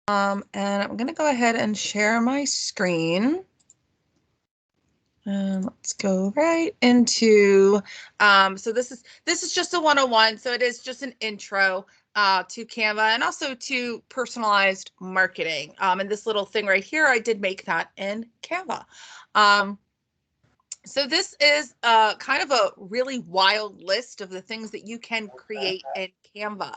And I'm going to go ahead and share my screen. And let's go right into, so this is just a 101. So it is just an intro to Canva and also to personalized marketing. And this little thing right here, I did make that in Canva. So this is kind of a really wild list of the things that you can create in Canva.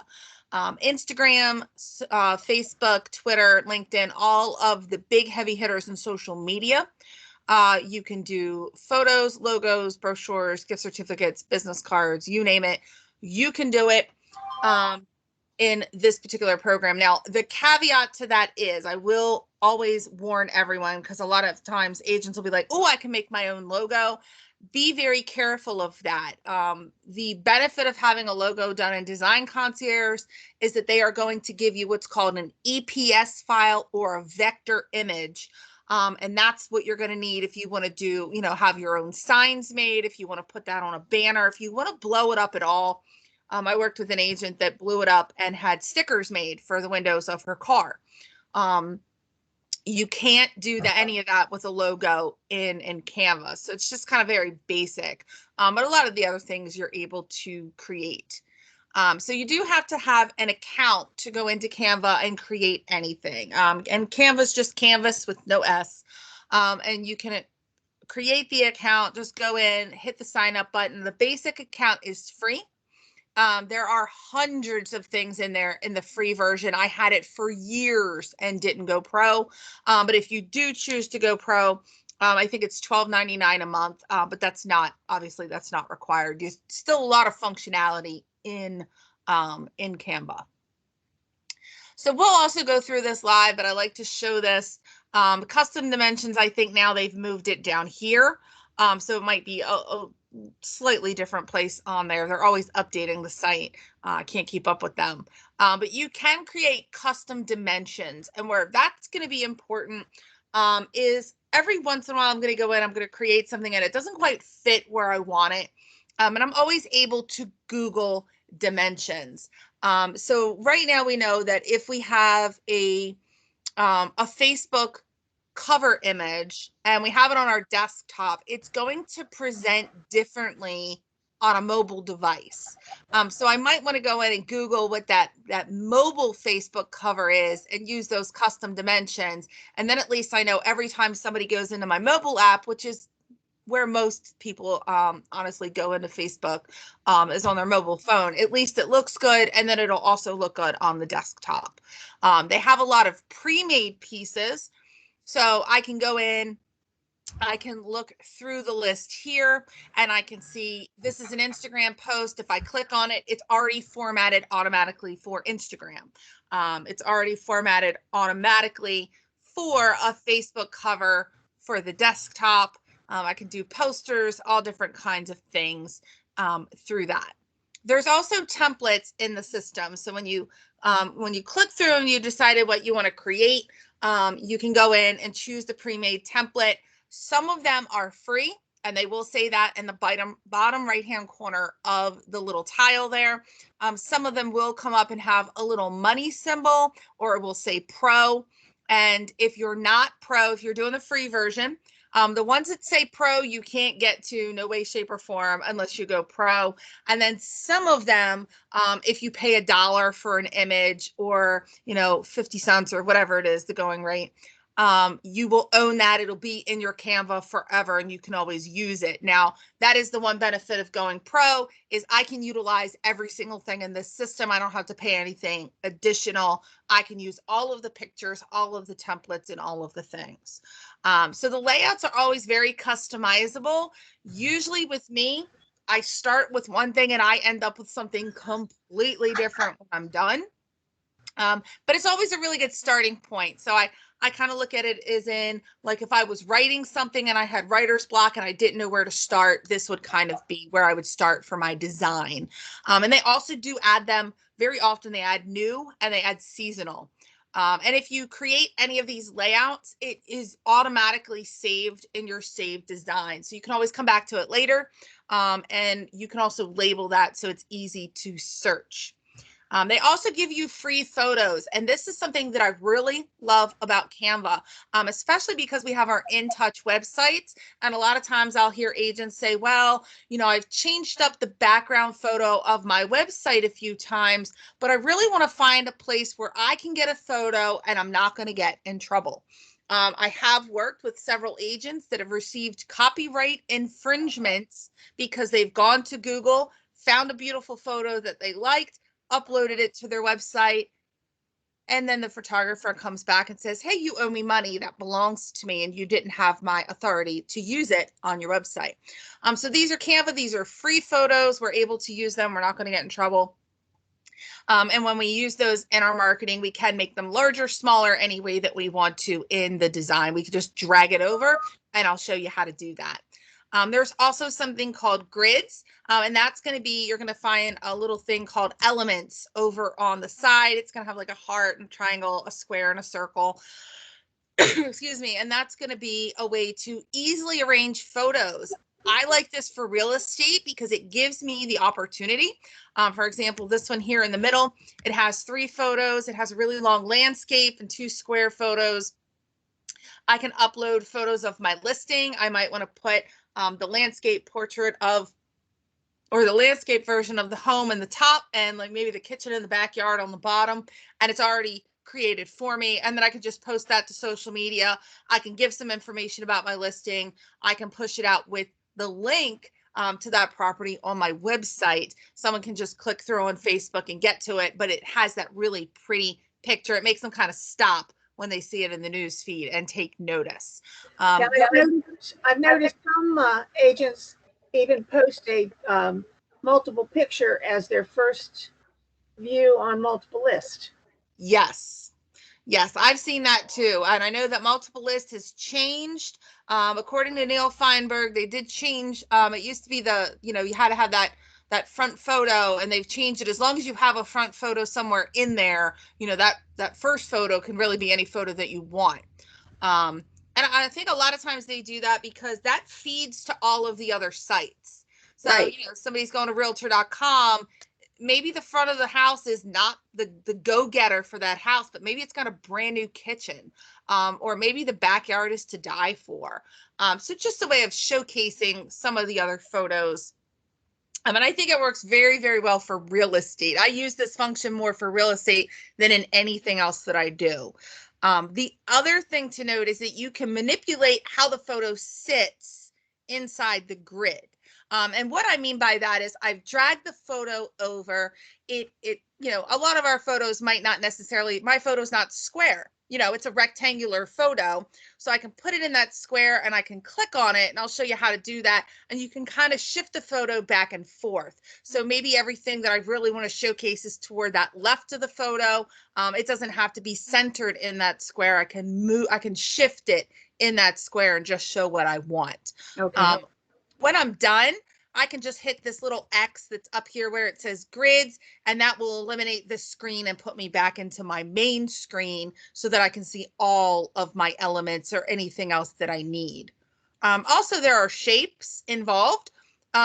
Instagram, Facebook, Twitter, LinkedIn, all of the big heavy hitters in social media. You can do photos, logos, brochures, gift certificates, business cards, you name it. You can do it in this particular program. Now, the caveat to that is I will always warn everyone, because a lot of times agents will be like, oh, I can make my own logo. Be very careful of that. The benefit of having a logo done in Design Concierge is that they are going to give you what's called an EPS file or a vector image. And that's what you're going to need if you want to do, have your own signs made, if you want to put that on a banner, if you want to blow it up at all. I worked with an agent that blew it up and had stickers made for the windows of her car. You can't do any of that with a logo in Canva. So it's just kind of very basic. But a lot of the other things you're able to create. So you do have to have an account to go into Canva and create anything. And Canva's just Canvas with no S. And you can create the account, just go in, hit the sign up button. The basic account is free. There are hundreds of things in there in the free version. I had it for years and didn't go pro. But if you do choose to go pro, I think it's $12.99 a month, but that's not required. There's still a lot of functionality in Canva. So we'll also go through this live, but I like to show this. Custom dimensions, I think now they've moved it down here. So it might be a slightly different place on there. They're always updating the site. I can't keep up with them. But you can create custom dimensions. And where that's going to be important is every once in a while I'm going to go in, I'm going to create something and it doesn't quite fit where I want it. And I'm always able to Google dimensions. So right now we know that if we have a Facebook cover image and we have it on our desktop, it's going to present differently on a mobile device. So I might want to go in and Google what that mobile Facebook cover is and use those custom dimensions. And then at least I know every time somebody goes into my mobile app, which is where most people honestly go into Facebook, is on their mobile phone. At least it looks good, and then it'll also look good on the desktop. They have a lot of pre-made pieces, so I can go in, I can look through the list here, and I can see this is an Instagram post. If I click on it, it's already formatted automatically for Instagram. It's already formatted automatically for a Facebook cover for the desktop. I can do posters, all different kinds of things through that. There's also templates in the system. So when you click through and you decided what you want to create, you can go in and choose the pre-made template. Some of them are free, and they will say that in the bottom right-hand corner of the little tile there. Some of them will come up and have a little money symbol, or it will say pro. And if you're not pro, if you're doing the free version, the ones that say pro, you can't get to, no way, shape, or form unless you go pro. And then some of them, if you pay $1 for an image or, 50 cents or whatever it is, the going rate, you will own that. It'll be in your Canva forever and you can always use it. Now, that is the one benefit of going pro, is I can utilize every single thing in this system. I don't have to pay anything additional. I can use all of the pictures, all of the templates, and all of the things. So the layouts are always very customizable. Usually with me, I start with one thing and I end up with something completely different when I'm done. But it's always a really good starting point. So I kind of look at it as in, like, if I was writing something and I had writer's block and I didn't know where to start, this would kind of be where I would start for my design. And they also do add them very often. They add new and they add seasonal. And if you create any of these layouts, it is automatically saved in your saved design. So you can always come back to it later. And you can also label that so it's easy to search. They also give you free photos, and this is something that I really love about Canva, especially because we have our In Touch websites. And a lot of times I'll hear agents say, well, I've changed up the background photo of my website a few times, but I really want to find a place where I can get a photo and I'm not going to get in trouble. I have worked with several agents that have received copyright infringements because they've gone to Google, found a beautiful photo that they liked, uploaded it to their website, and then the photographer comes back and says, hey, you owe me money that belongs to me, and you didn't have my authority to use it on your website. So these are Canva. These are free photos. We're able to use them. We're not going to get in trouble. And when we use those in our marketing, we can make them larger, smaller, any way that we want to in the design. We can just drag it over, and I'll show you how to do that. There's also something called grids, and that's going to be, you're going to find a little thing called elements over on the side. It's going to have like a heart and triangle, a square and a circle. Excuse me. And that's going to be a way to easily arrange photos. I like this for real estate because it gives me the opportunity. For example, this one here in the middle, it has 3 photos. It has a really long landscape and 2 square photos. I can upload photos of my listing. I might want to put the landscape portrait of, or the landscape version of the home in the top, and like maybe the kitchen in the backyard on the bottom, and it's already created for me. And then I can just post that to social media. I can give some information about my listing. I can push it out with the link to that property on my website. Someone can just click through on Facebook and get to it, but it has that really pretty picture. It makes them kind of stop when they see it in the news feed and take notice. Yeah, I've noticed some agents even post a multiple picture as their first view on multiple list. Yes. Yes, I've seen that too. And I know that multiple list has changed. According to Neil Feinberg, they did change. It used to be you had to have that front photo, and they've changed it. As long as you have a front photo somewhere in there, that first photo can really be any photo that you want. And I think a lot of times they do that because that feeds to all of the other sites. So, right. Somebody's going to realtor.com. Maybe the front of the house is not the go-getter for that house, but maybe it's got a brand new kitchen, or maybe the backyard is to die for. So just a way of showcasing some of the other photos. And I think it works very, very well for real estate. I use this function more for real estate than in anything else that I do. The other thing to note is that you can manipulate how the photo sits inside the grid. And what I mean by that is I've dragged the photo over. A lot of our photos might not necessarily, my photo's not square. It's a rectangular photo. So I can put it in that square and I can click on it, and I'll show you how to do that. And you can kind of shift the photo back and forth. So maybe everything that I really want to showcase is toward that left of the photo. It doesn't have to be centered in that square. I can shift it in that square and just show what I want. Okay. When I'm done, I can just hit this little X that's up here where it says grids, and that will eliminate this screen and put me back into my main screen so that I can see all of my elements or anything else that I need. Also, there are shapes involved.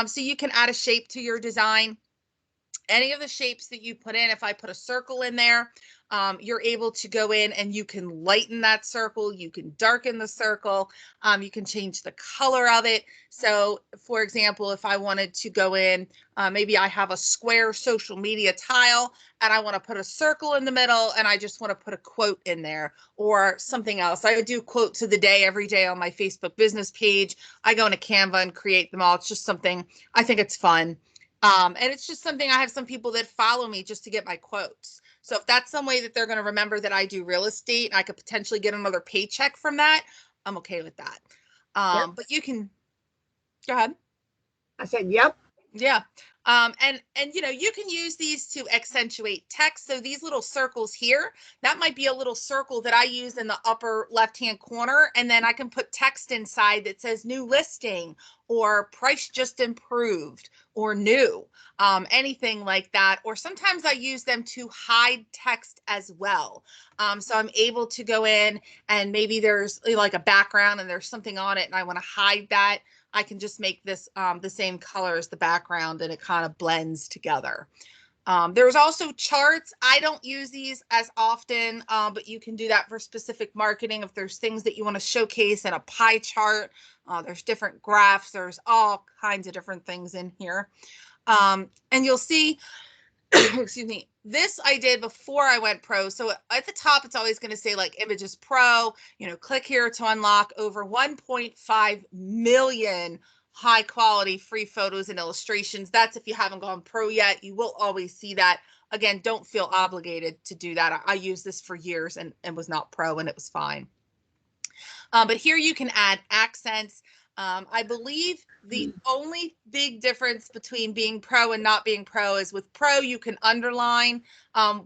So you can add a shape to your design. Any of the shapes that you put in, if I put a circle in there, you're able to go in and you can lighten that circle. You can darken the circle. You can change the color of it. So, for example, if I wanted to go in, maybe I have a square social media tile and I want to put a circle in the middle, and I just want to put a quote in there or something else. I do quotes of the day every day on my Facebook business page. I go into Canva and create them all. It's just something, I think it's fun. And it's just something, I have some people that follow me just to get my quotes. So if that's some way that they're going to remember that I do real estate and I could potentially get another paycheck from that, I'm okay with that. Yep. But you can go ahead. I said, yep. Yeah. And you can use these to accentuate text. So these little circles here, that might be a little circle that I use in the upper left-hand corner. And then I can put text inside that says new listing or price just improved or new, anything like that. Or sometimes I use them to hide text as well. So I'm able to go in and maybe there's like a background and there's something on it and I want to hide that. I can just make this the same color as the background and it kind of blends together. There's also charts. I don't use these as often, but you can do that for specific marketing. If there's things that you want to showcase in a pie chart, there's different graphs. There's all kinds of different things in here. And you'll see, excuse me, this I did before I went pro. So at the top, it's always going to say like Images Pro, click here to unlock over 1.5 million high quality free photos and illustrations. That's if you haven't gone pro yet. You will always see that. Again, don't feel obligated to do that. I used this for years and was not pro, and it was fine. But here you can add accents. I believe the only big difference between being pro and not being pro is with pro, you can underline.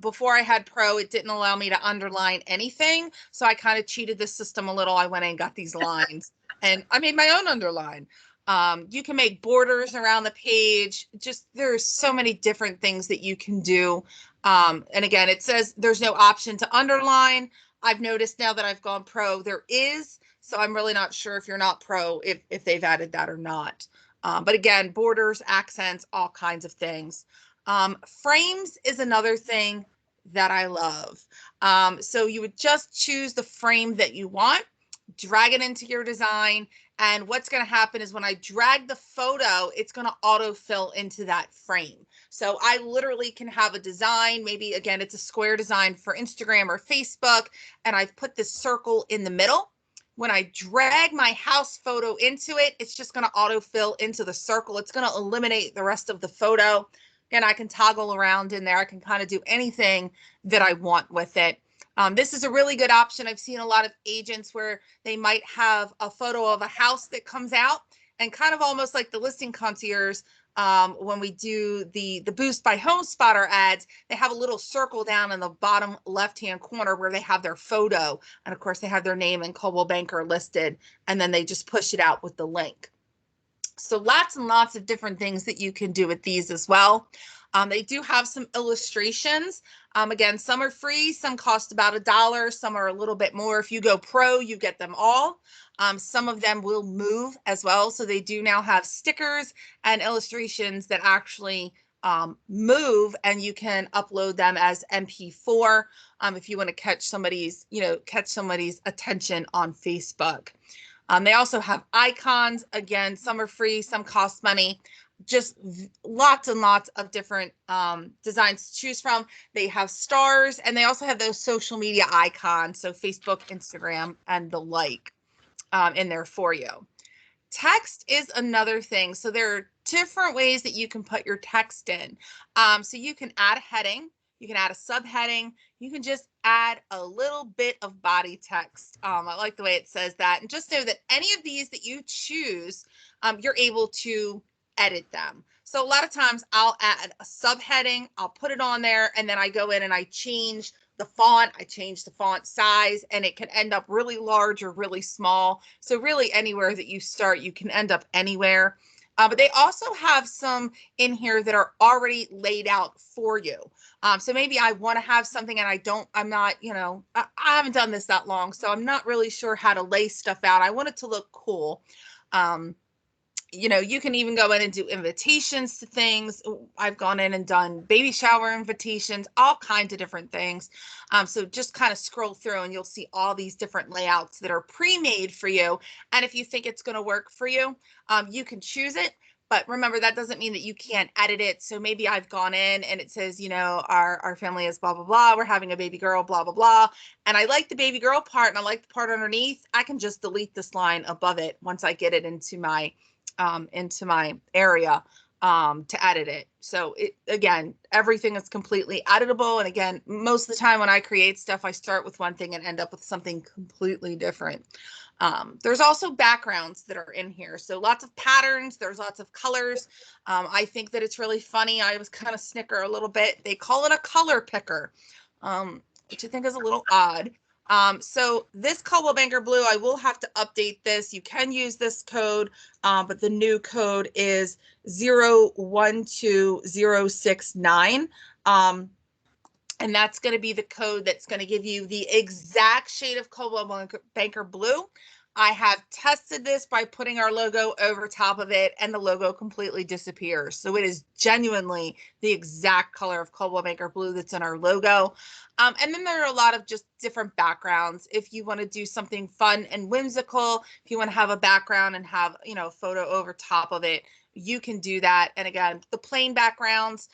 Before I had pro, it didn't allow me to underline anything. So I kind of cheated the system a little. I went in and got these lines and I made my own underline. You can make borders around the page. Just there's so many different things that you can do. And again, it says there's no option to underline. I've noticed now that I've gone pro, there is. So I'm really not sure if you're not pro, if they've added that or not. But again, borders, accents, all kinds of things. Frames is another thing that I love. So you would just choose the frame that you want, drag it into your design. And what's going to happen is when I drag the photo, it's going to autofill into that frame. So I literally can have a design, maybe again, it's a square design for Instagram or Facebook, and I've put this circle in the middle. When I drag my house photo into it, it's just going to autofill into the circle. It's going to eliminate the rest of the photo. And I can toggle around in there. I can kind of do anything that I want with it. This is a really good option. I've seen a lot of agents where they might have a photo of a house that comes out, and kind of almost like the listing concierge, when we do the Boost by HomeSpotter ads, they have a little circle down in the bottom left-hand corner where they have their photo. And of course, they have their name and Coldwell Banker listed, and then they just push it out with the link. So lots and lots of different things that you can do with these as well. They do have some illustrations. Again, some are free, some cost about $1, some are a little bit more. If you go pro, you get them all. Some of them will move as well. So they do now have stickers and illustrations that actually move, and you can upload them as MP4 if you want to catch somebody's attention on Facebook. They also have icons. Again, some are free, some cost money. Just lots and lots of different designs to choose from. They have stars, and they also have those social media icons, so Facebook, Instagram, and the like in there for you. Text is another thing. So there are different ways that you can put your text in. So you can add a heading, you can add a subheading, you can just add a little bit of body text. I like the way it says that. And just know that any of these that you choose, you're able to edit them. So a lot of times I'll add a subheading, I'll put it on there, and then I go in and I change the font, I change the font size, and it can end up really large or really small. So really anywhere that you start, you can end up anywhere. But they also have some in here that are already laid out for you. So maybe I want to have something and I haven't done this that long, so I'm not really sure how to lay stuff out. I want it to look cool. You can even go in and do invitations to things. I've gone in and done baby shower invitations, all kinds of different things. So just kind of scroll through and you'll see all these different layouts that are pre-made for you. And if you think it's going to work for you, you can choose it. But remember, that doesn't mean that you can't edit it. So maybe I've gone in and it says, our family is blah, blah, blah. We're having a baby girl, blah, blah, blah. And I like the baby girl part and I like the part underneath. I can just delete this line above it once I get it into my area to edit it. So again, everything is completely editable. And again, most of the time when I create stuff, I start with one thing and end up with something completely different. There's also backgrounds that are in here. So lots of patterns, there's lots of colors. I think that it's really funny. I was kind of snicker a little bit. They call it a color picker, which I think is a little odd. So this Coldwell Banker Blue, I will have to update this. You can use this code, but the new code is 012069. And that's going to be the code that's going to give you the exact shade of Coldwell Banker Blue I have tested this by putting our logo over top of it, and the logo completely disappears. So it is genuinely the exact color of Coldwell Banker Blue that's in our logo. And then there are a lot of just different backgrounds. If you want to do something fun and whimsical, if you want to have a background and have, you know, a photo over top of it, you can do that. And again, the plain backgrounds,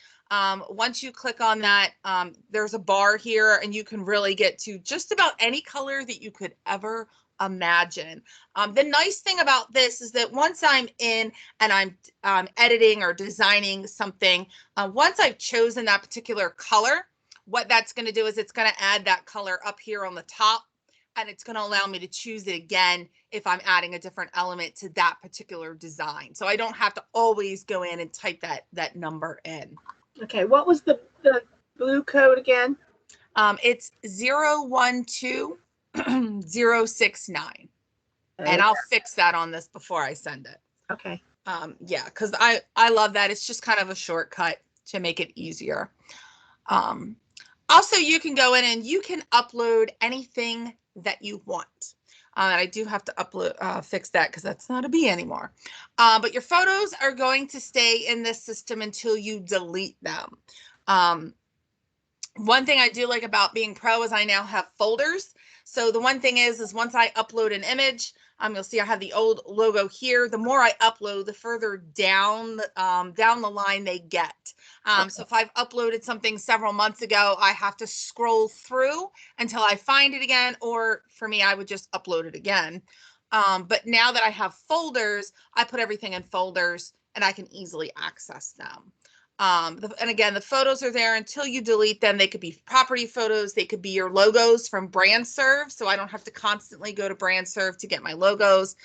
once you click on that, there's a bar here, and you can really get to just about any color that you could ever imagine. The nice thing about this is that once I'm in and I'm editing or designing something, once I've chosen that particular color, what that's going to do is it's going to add that color up here on the top, and it's going to allow me to choose it again if I'm adding a different element to that particular design. So I don't have to always go in and type that number in. Okay, what was the blue code again? It's 012069. And I'll fix that on this before I send it. Okay. Yeah, because I love that. It's just kind of a shortcut to make it easier. Also, you can go in and you can upload anything that you want. And I do have to upload, fix that because that's not a B anymore. But your photos are going to stay in this system until you delete them. One thing I do like about being pro is I now have folders. So the one thing is once I upload an image, you'll see I have the old logo here. The more I upload, the further down the line they get. So if I've uploaded something several months ago, I have to scroll through until I find it again, or for me, I would just upload it again. But now that I have folders, I put everything in folders and I can easily access them. And again, the photos are there until you delete them. They could be property photos. They could be your logos from BrandServe. So I don't have to constantly go to BrandServe to get my logos.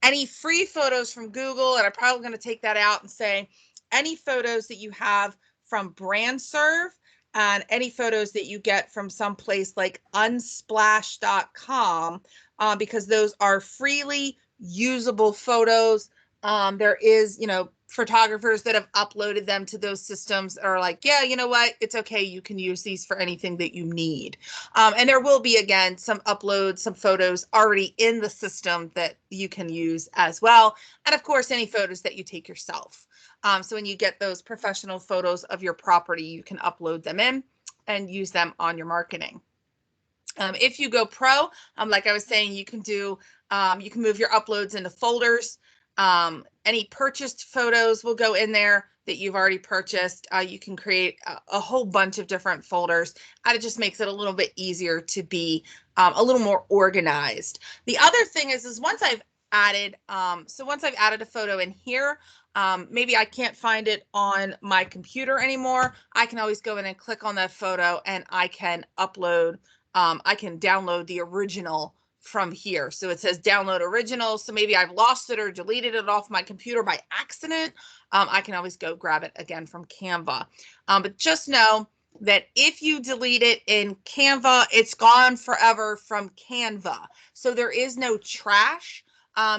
Any free photos from Google, and I'm probably going to take that out and say any photos that you have from BrandServe and any photos that you get from some place like unsplash.com, because those are freely usable photos. There is, photographers that have uploaded them to those systems are like, yeah, you know what? It's okay. You can use these for anything that you need. And there will be, again, some uploads, some photos already in the system that you can use as well. And of course, any photos that you take yourself. So when you get those professional photos of your property, you can upload them in and use them on your marketing. If you go pro, like I was saying, you can do, you can move your uploads into folders. Any purchased photos will go in there that you've already purchased. You can create a whole bunch of different folders, and it just makes it a little bit easier to be a little more organized. The other thing is once I've added, once I've added a photo in here, maybe I can't find it on my computer anymore. I can always go in and click on that photo, and I can upload, I can download the original from here. So it says download original. So maybe I've lost it or deleted it off my computer by accident. I can always go grab it again from Canva. But just know that if you delete it in Canva, it's gone forever from Canva. So there is no trash.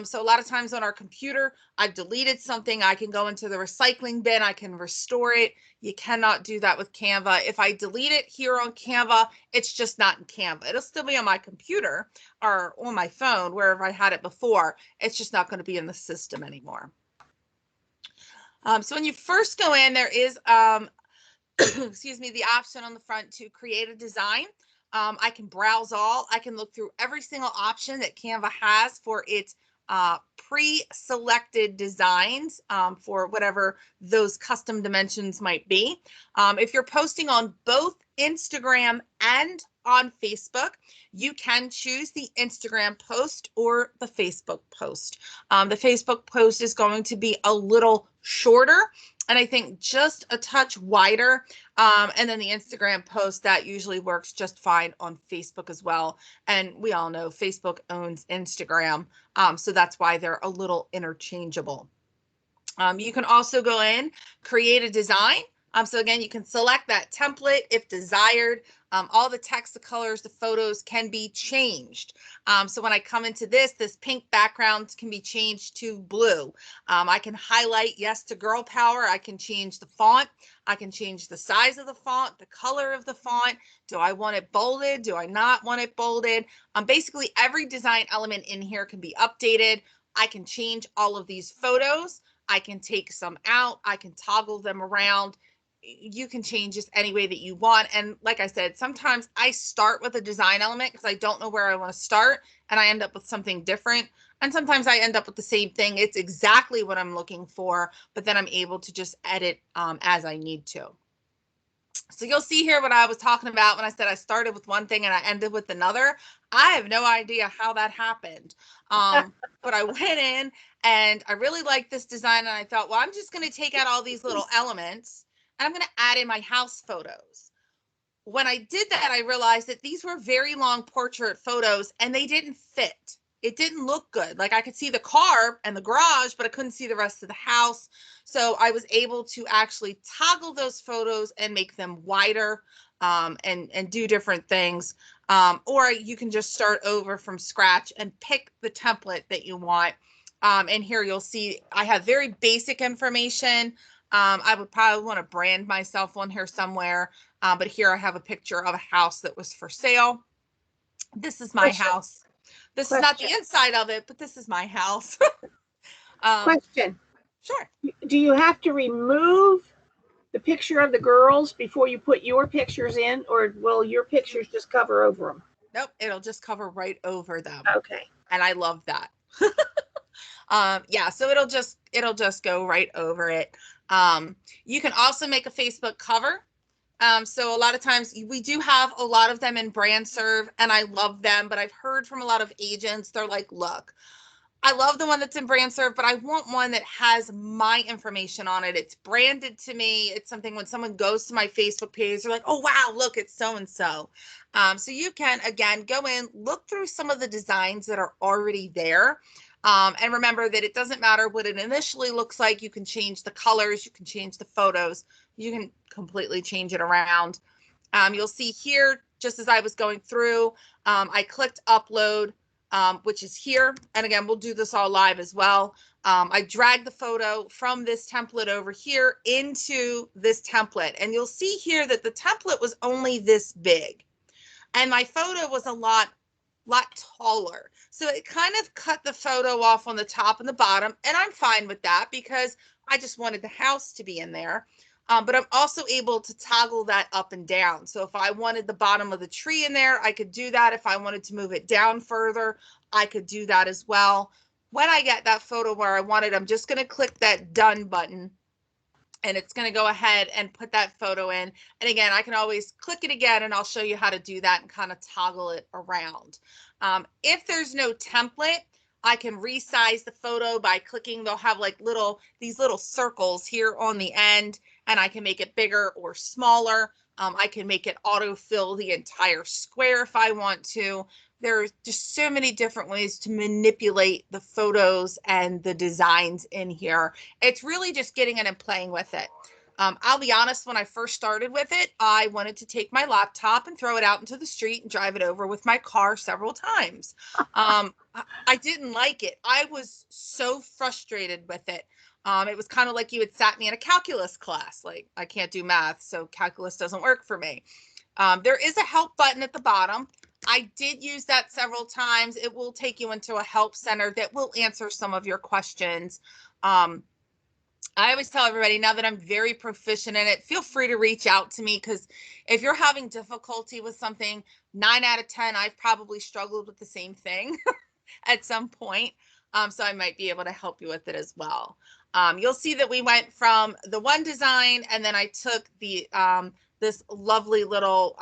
So a lot of times on our computer, I've deleted something, I can go into the recycling bin, I can restore it. You cannot do that with Canva. If I delete it here on Canva, it's just not in Canva. It'll still be on my computer or on my phone, wherever I had it before. It's just not going to be in the system anymore. So when you first go in, there is, excuse me, the option on the front to create a design. I can browse all. I can look through every single option that Canva has for its pre-selected designs for whatever those custom dimensions might be. If you're posting on both Instagram and on Facebook, you can choose the Instagram post or the Facebook post. The Facebook post is going to be a little shorter, and I think just a touch wider. And then the Instagram post, that usually works just fine on Facebook as well. And we all know Facebook owns Instagram, so that's why they're a little interchangeable. You can also go in, create a design. So again, you can select that template if desired. All the text, the colors, the photos can be changed. So when I come into this pink background can be changed to blue. I can highlight yes to girl power. I can change the font. I can change the size of the font, the color of the font. Do I want it bolded? Do I not want it bolded? Basically, every design element in here can be updated. I can change all of these photos. I can take some out. I can toggle them around. You can change this any way that you want. And like I said, sometimes I start with a design element because I don't know where I want to start and I end up with something different. And sometimes I end up with the same thing. It's exactly what I'm looking for, but then I'm able to just edit as I need to. So you'll see here what I was talking about when I said I started with one thing and I ended with another. I have no idea how that happened. But I went in and I really liked this design and I thought, well, I'm just going to take out all these little elements and I'm going to add in my house photos. When I did that, I realized that these were very long portrait photos and they didn't fit. It didn't look good. Like I could see the car and the garage, but I couldn't see the rest of the house. So I was able to actually toggle those photos and make them wider and do different things. Or you can just start over from scratch and pick the template that you want. And here you'll see I have very basic information. I would probably want to brand myself on here somewhere. But here I have a picture of a house that was for sale. This is my house. This is not the inside of it, but this is my house. Question. Sure. Do you have to remove the picture of the girls before you put your pictures in, or will your pictures just cover over them? Nope, it'll just cover right over them. Okay. And I love that. Yeah, so it'll just go right over it. You can also make a Facebook cover. So a lot of times we do have a lot of them in brand serve and I love them, but I've heard from a lot of agents, they're like, look, I love the one that's in brand serve, but I want one that has my information on it. It's branded to me. It's something when someone goes to my Facebook page, they're like, oh, wow, look, it's so-and-so. So you can, again, go in, look through some of the designs that are already there. And remember that it doesn't matter what it initially looks like. You can change the colors. You can change the photos. You can completely change it around. You'll see here, just as I was going through, I clicked upload, which is here. And again, we'll do this all live as well. I dragged the photo from this template over here into this template. And you'll see here that the template was only this big. And my photo was a lot taller. So it kind of cut the photo off on the top and the bottom. And I'm fine with that because I just wanted the house to be in there. But I'm also able to toggle that up and down. So if I wanted the bottom of the tree in there, I could do that. If I wanted to move it down further, I could do that as well. When I get that photo where I want it, I'm just going to click that done button. And it's going to go ahead and put that photo in. And again, I can always click it again and I'll show you how to do that and kind of toggle it around. If there's no template, I can resize the photo by clicking. They'll have like these little circles here on the end, and I can make it bigger or smaller. I can make it autofill the entire square if I want to. There's just so many different ways to manipulate the photos and the designs in here. It's really just getting in and playing with it. I'll be honest, when I first started with it, I wanted to take my laptop and throw it out into the street and drive it over with my car several times. I didn't like it. I was so frustrated with it. It was kind of like you had sat me in a calculus class. Like, I can't do math, so calculus doesn't work for me. There is a help button at the bottom. I did use that several times. It will take you into a help center that will answer some of your questions. I always tell everybody now that I'm very proficient in it, feel free to reach out to me, because if you're having difficulty with something, 9 out of 10, I've probably struggled with the same thing at some point. So I might be able to help you with it as well. You'll see that we went from the one design and then I took the this lovely little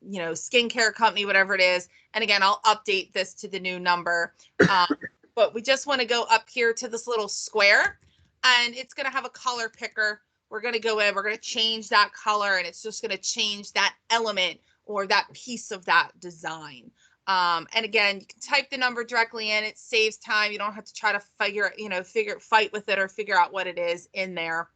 skincare company, whatever it is. And again, I'll update this to the new number. But we just want to go up here to this little square, and it's going to have a color picker. We're going to go in, we're going to change that color, and it's just going to change that element or that piece of that design. And again, you can type the number directly in. It saves time. You don't have to try to fight with it or figure out what it is in there.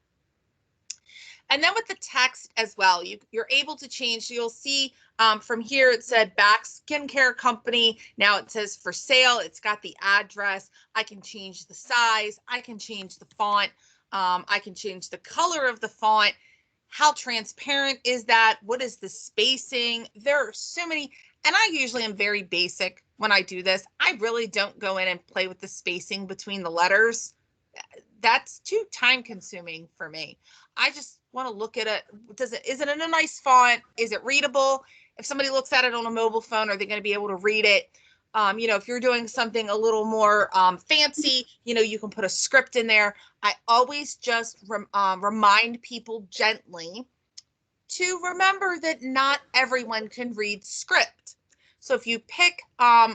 And then with the text as well, you're able to change. So you'll see from here it said Back Skincare Company. Now it says for sale. It's got the address. I can change the size. I can change the font. I can change the color of the font. How transparent is that? What is the spacing? There are so many. And I usually am very basic when I do this. I really don't go in and play with the spacing between the letters. That's too time consuming for me. I just want to look at it. Is it in a nice font? Is it readable? If somebody looks at it on a mobile phone, are they going to be able to read it? If you're doing something a little more fancy, you can put a script in there. I always just remind people gently to remember that not everyone can read script. So if you pick,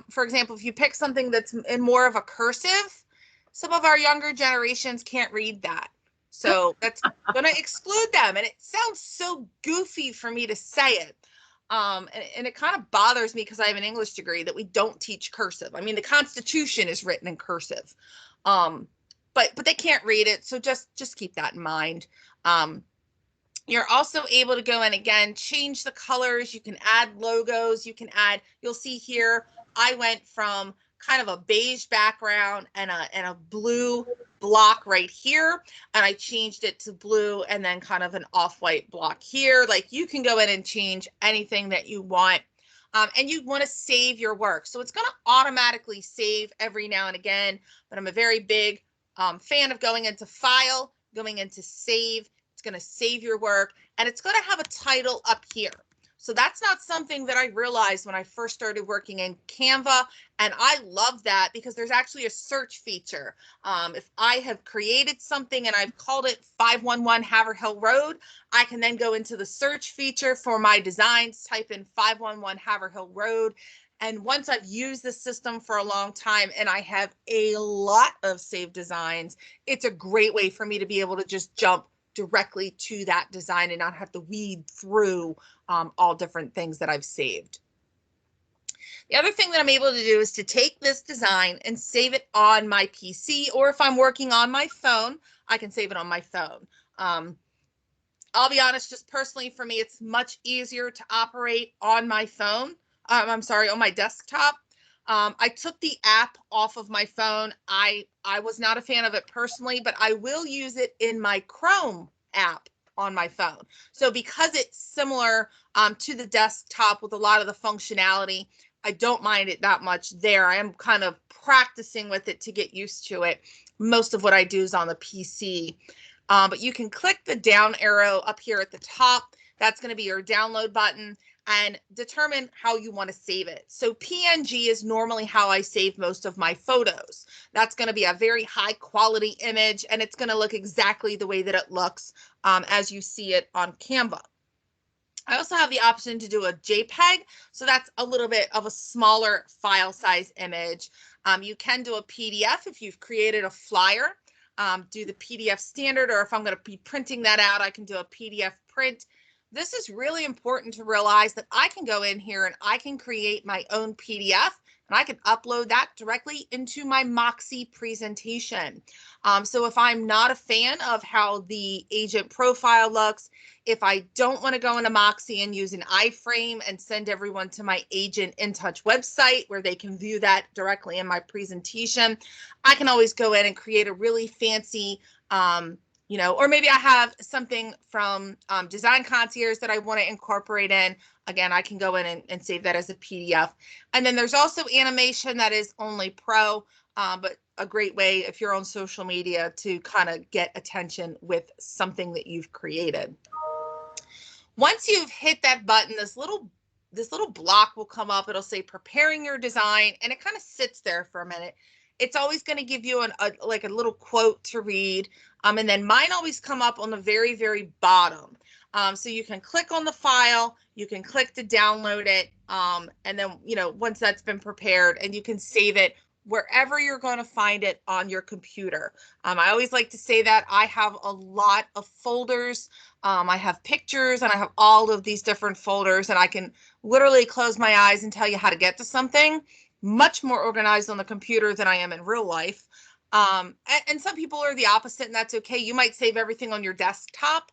for example, if you pick something that's in more of a cursive, some of our younger generations can't read that. So that's going to exclude them. And it sounds so goofy for me to say it. And it kind of bothers me because I have an English degree that we don't teach cursive. I mean, the Constitution is written in cursive, but they can't read it. So just keep that in mind. You're also able to go in again, change the colors. You can add logos. You'll see here, I went from kind of a beige background and a blue block right here, and I changed it to blue and then kind of an off-white block here. Like, you can go in and change anything that you want. And you want to save your work. So it's going to automatically save every now and again, but I'm a very big fan of going into File, going into Save. It's going to save your work, and it's going to have a title up here. So that's not something that I realized when I first started working in Canva, and I love that because there's actually a search feature. If I have created something and I've called it 511 Haverhill Road, I can then go into the search feature for my designs, type in 511 Haverhill Road. And once I've used the system for a long time and I have a lot of saved designs, it's a great way for me to be able to just jump directly to that design and not have to weed through all different things that I've saved. The other thing that I'm able to do is to take this design and save it on my PC, or if I'm working on my phone, I can save it on my phone. I'll be honest, just personally for me, it's much easier to operate on my phone. On my desktop. I took the app off of my phone. I was not a fan of it personally, but I will use it in my Chrome app on my phone. So because it's similar to the desktop with a lot of the functionality, I don't mind it that much there. I am kind of practicing with it to get used to it. Most of what I do is on the PC. But you can click the down arrow up here at the top. That's going to be your download button, and determine how you want to save it. So PNG is normally how I save most of my photos. That's going to be a very high quality image, and it's going to look exactly the way that it looks as you see it on Canva. I also have the option to do a JPEG, so that's a little bit of a smaller file size image. You can do a PDF if you've created a flyer, do the PDF standard, or if I'm going to be printing that out, I can do a PDF print. This is really important to realize that I can go in here and I can create my own PDF, and I can upload that directly into my Moxie presentation. So if I'm not a fan of how the agent profile looks, if I don't want to go into Moxie and use an iframe and send everyone to my Agent in Touch website where they can view that directly in my presentation, I can always go in and create a really fancy or maybe I have something from Design Concierge that I want to incorporate in. Again, I can go in and save that as a PDF. And then there's also animation that is only pro, but a great way if you're on social media to kind of get attention with something that you've created. Once you've hit that button, this little block will come up. It'll say preparing your design, and it kind of sits there for a minute. It's always going to give you a little quote to read. And then mine always come up on the very, very bottom. So you can click on the file, you can click to download it. And then, once that's been prepared, and you can save it wherever you're going to find it on your computer. I always like to say that I have a lot of folders. I have pictures, and I have all of these different folders, and I can literally close my eyes and tell you how to get to something. Much more organized on the computer than I am in real life. And some people are the opposite, and that's okay. You might save everything on your desktop.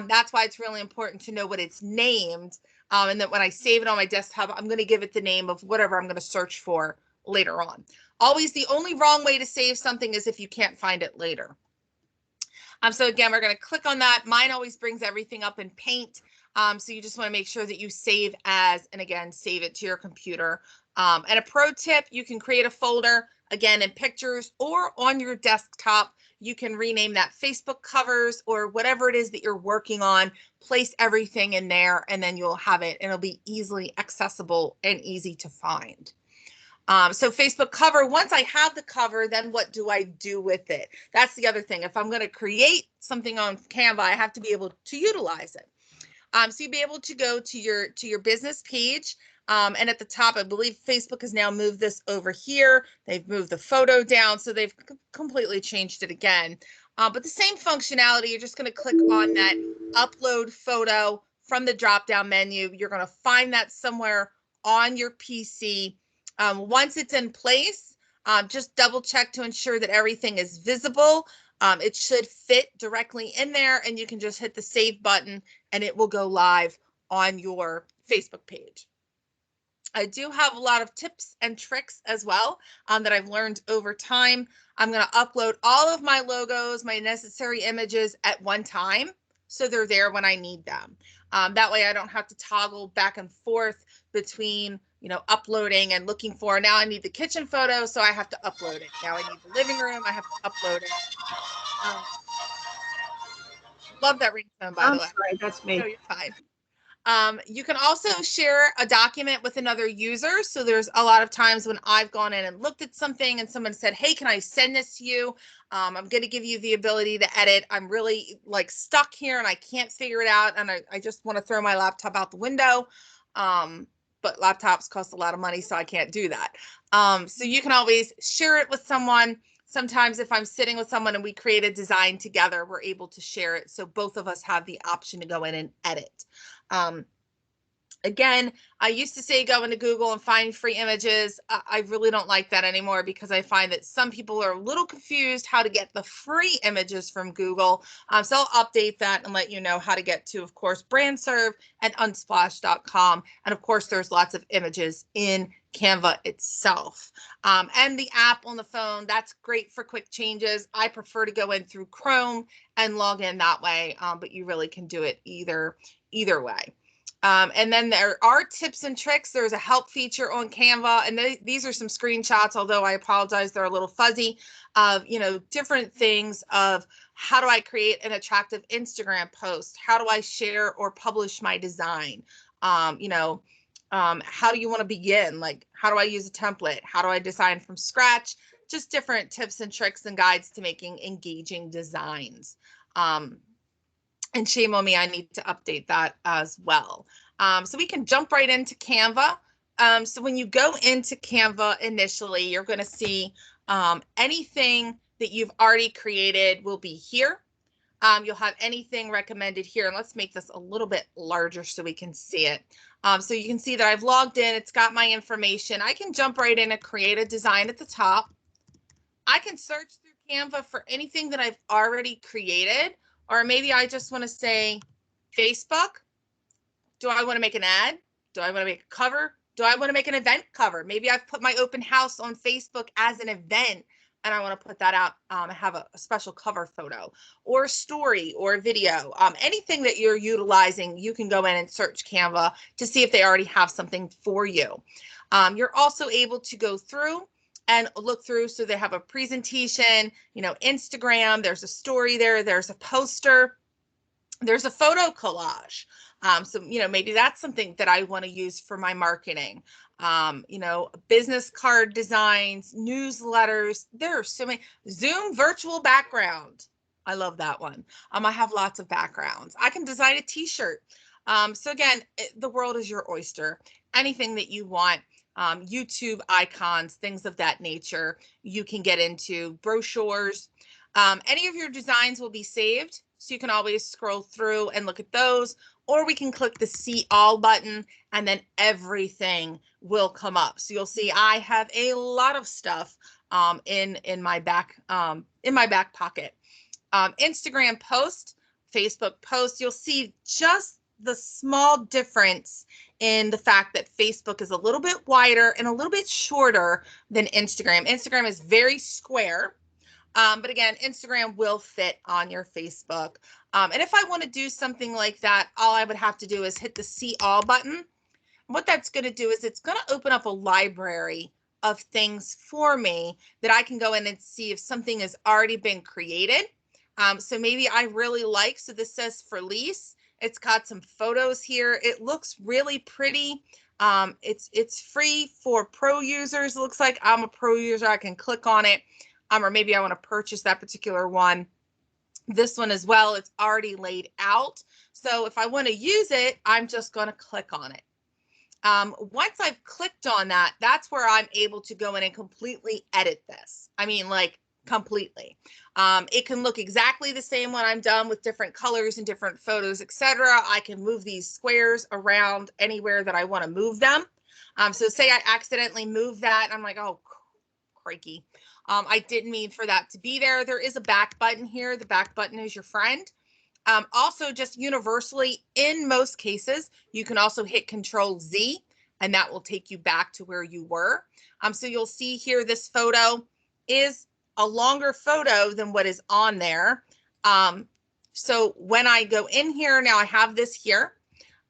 That's why it's really important to know what it's named. And then when I save it on my desktop, I'm going to give it the name of whatever I'm going to search for later on. Always the only wrong way to save something is if you can't find it later. So again, we're going to click on that. Mine always brings everything up in Paint. So you just want to make sure that you save as, and again, save it to your computer. And a pro tip, you can create a folder, again, in Pictures or on your desktop. You can rename that Facebook covers or whatever it is that you're working on, place everything in there, and then you'll have it, and it'll be easily accessible and easy to find. So Facebook cover, once I have the cover, then what do I do with it? That's the other thing. If I'm going to create something on Canva, I have to be able to utilize it. So you'll be able to go to your business page. And at the top, I believe Facebook has now moved this over here. They've moved the photo down, so they've completely changed it again. But the same functionality, you're just going to click on that upload photo from the drop-down menu. You're going to find that somewhere on your PC. Once it's in place, just double check to ensure that everything is visible. It should fit directly in there, and you can just hit the save button and it will go live on your Facebook page. I do have a lot of tips and tricks as well that I've learned over time. I'm going to upload all of my logos, my necessary images at one time, so they're there when I need them. That way I don't have to toggle back and forth between, uploading and looking for, now I need the kitchen photo, so I have to upload it. Now I need the living room, I have to upload it. Love that ringtone, by the way. I'm sorry, that's me. No, you're fine. You can also share a document with another user. So there's a lot of times when I've gone in and looked at something and someone said, hey, can I send this to you? I'm going to give you the ability to edit. I'm really stuck here and I can't figure it out. And I just want to throw my laptop out the window. But laptops cost a lot of money, so I can't do that. So you can always share it with someone. Sometimes if I'm sitting with someone and we create a design together, we're able to share it. So both of us have the option to go in and edit. Again, I used to say go into Google and find free images. I really don't like that anymore because I find that some people are a little confused how to get the free images from Google. So I'll update that and let you know how to get to, of course, BrandServe and unsplash.com. And of course, there's lots of images in Canva itself. And the app on the phone, that's great for quick changes. I prefer to go in through Chrome and log in that way, but you really can do it either way. And then there are tips and tricks. There's a help feature on Canva, and these are some screenshots, although I apologize, they're a little fuzzy, of, different things of how do I create an attractive Instagram post? How do I share or publish my design? How do you want to begin? How do I use a template? How do I design from scratch? Just different tips and tricks and guides to making engaging designs. And shame on me, I need to update that as well. So we can jump right into Canva. So when you go into Canva initially, you're going to see anything that you've already created will be here. You'll have anything recommended here. And let's make this a little bit larger so we can see it. So you can see that I've logged in. It's got my information. I can jump right in and create a design at the top. I can search through Canva for anything that I've already created. Or maybe I just want to say Facebook. Do I want to make an ad? Do I want to make a cover? Do I want to make an event cover? Maybe I've put my open house on Facebook as an event and I want to put that out and have a special cover photo or story or video. Anything that you're utilizing, you can go in and search Canva to see if they already have something for you. You're also able to go through and look through. So they have a presentation, Instagram, there's a story there, there's a poster, there's a photo collage. So, maybe that's something that I want to use for my marketing. Business card designs, newsletters. There are so many. Zoom virtual background. I love that one. I have lots of backgrounds. I can design a t-shirt. So again, the world is your oyster. Anything that you want. YouTube icons, things of that nature, you can get into brochures. Any of your designs will be saved, so you can always scroll through and look at those, or we can click the see all button and then everything will come up. So you'll see I have a lot of stuff in my back pocket. Instagram post, Facebook post, you'll see just the small difference in the fact that Facebook is a little bit wider and a little bit shorter than Instagram. Instagram is very square. But again, Instagram will fit on your Facebook. And if I want to do something like that, all I would have to do is hit the see all button. What that's going to do is it's going to open up a library of things for me that I can go in and see if something has already been created. So maybe I really like, so this says for lease. It's got some photos here. It looks really pretty. It's free for pro users. It looks like I'm a pro user. I can click on it. Or maybe I want to purchase that particular one. This one as well, it's already laid out. So if I want to use it, I'm just going to click on it. Once I've clicked on that, that's where I'm able to go in and completely edit this. I mean, like completely. It can look exactly the same when I'm done with different colors and different photos, etc. I can move these squares around anywhere that I want to move them. So say I accidentally move that, I'm like, oh, crikey. I didn't mean for that to be there. There is a back button here. The back button is your friend. Also, just universally, in most cases, you can also hit Control Z, and that will take you back to where you were. So you'll see here, this photo is a longer photo than what is on there. So when I go in here, now I have this here.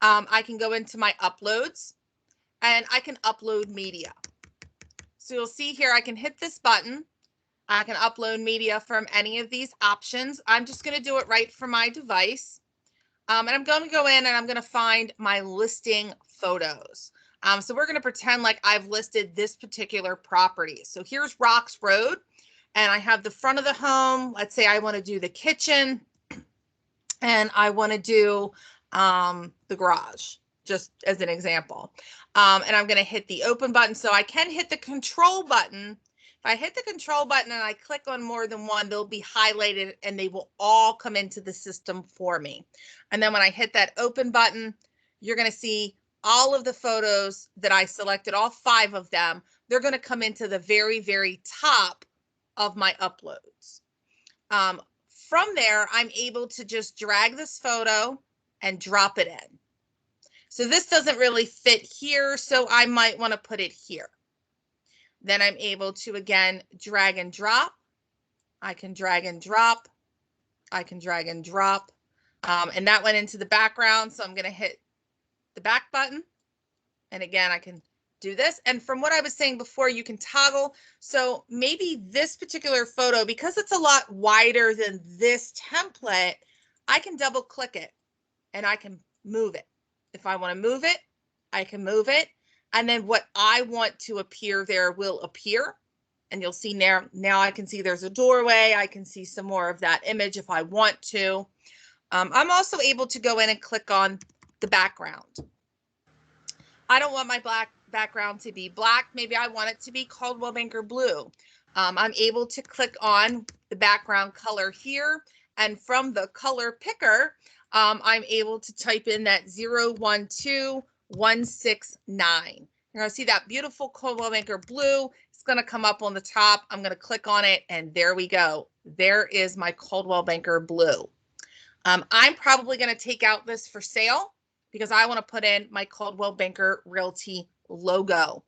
I can go into my uploads, and I can upload media. So you'll see here, I can hit this button. I can upload media from any of these options. I'm just going to do it right from my device. And I'm going to go in and I'm going to find my listing photos. So we're going to pretend like I've listed this particular property. So here's Rocks Road, and I have the front of the home. Let's say I want to do the kitchen, and I want to do the garage, just as an example. And I'm going to hit the open button. So I can hit the control button. If I hit the control button and I click on more than one, they'll be highlighted and they will all come into the system for me. And then when I hit that open button, you're going to see all of the photos that I selected, all 5 of them. They're going to come into the very, very top of my uploads. From there, I'm able to just drag this photo and drop it in. So this doesn't really fit here, so I might want to put it here. Then I'm able to, again, drag and drop. I can drag and drop. I can drag and drop. And that went into the background, so I'm going to hit the back button. And again, I can do this. And from what I was saying before, you can toggle. So maybe this particular photo, because it's a lot wider than this template, I can double click it and I can move it. If I want to move it, I can move it. And then what I want to appear there will appear. And you'll see now I can see there's a doorway. I can see some more of that image if I want to. I'm also able to go in and click on the background. I don't want my background to be black. Maybe I want it to be Coldwell Banker blue. I'm able to click on the background color here. And from the color picker, I'm able to type in that 012169. You're going to see that beautiful Coldwell Banker blue. It's going to come up on the top. I'm going to click on it, and there we go. There is my Coldwell Banker blue. I'm probably going to take out this for sale because I want to put in my Coldwell Banker Realty logo.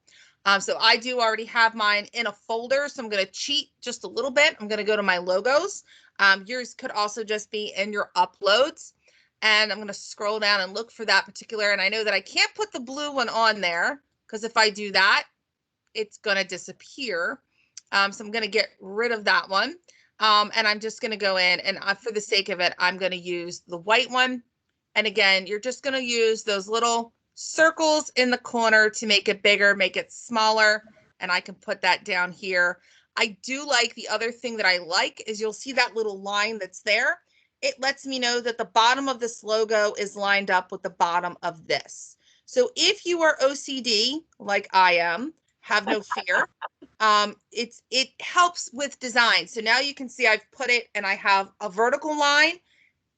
So I do already have mine in a folder, so I'm going to cheat just a little bit. I'm going to go to my logos. Yours could also just be in your uploads. And I'm going to scroll down and look for that particular. And I know that I can't put the blue one on there because if I do that, it's going to disappear. So I'm going to get rid of that one. And I'm just going to go in and for the sake of it, I'm going to use the white one. And again, you're just going to use those little circles in the corner to make it bigger, make it smaller. And I can put that down here. I do like the other thing that I like is you'll see that little line that's there. It lets me know that the bottom of this logo is lined up with the bottom of this. So if you are OCD, like I am, have no fear. It helps with design. So now you can see I've put it and I have a vertical line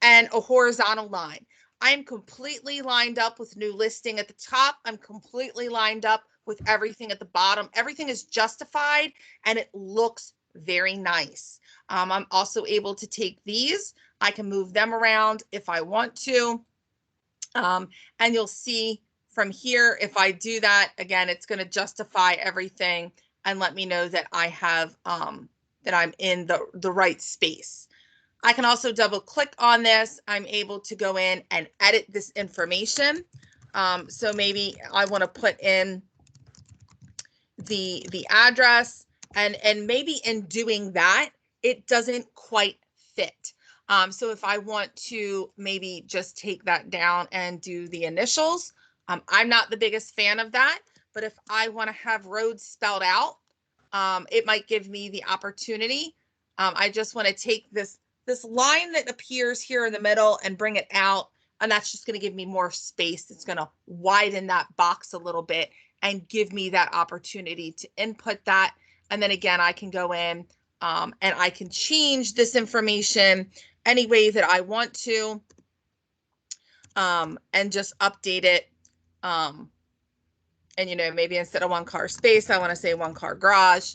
and a horizontal line. I'm completely lined up with new listing at the top. I'm completely lined up with everything at the bottom. Everything is justified and it looks very nice. I'm also able to take these. I can move them around if I want to. And you'll see from here, if I do that, again, it's going to justify everything and let me know that I have, that I'm in the right space. I can also double click on this. I'm able to go in and edit this information. So maybe I want to put in the address, and maybe in doing that, it doesn't quite fit. So if I want to maybe just take that down and do the initials, I'm not the biggest fan of that, but if I want to have roads spelled out, it might give me the opportunity. I just want to take this line that appears here in the middle and bring it out, and that's just going to give me more space. It's going to widen that box a little bit and give me that opportunity to input that. And then again, I can go in and I can change this information any way that I want to, and just update it. And, you know, maybe instead of one car space, I want to say one car garage.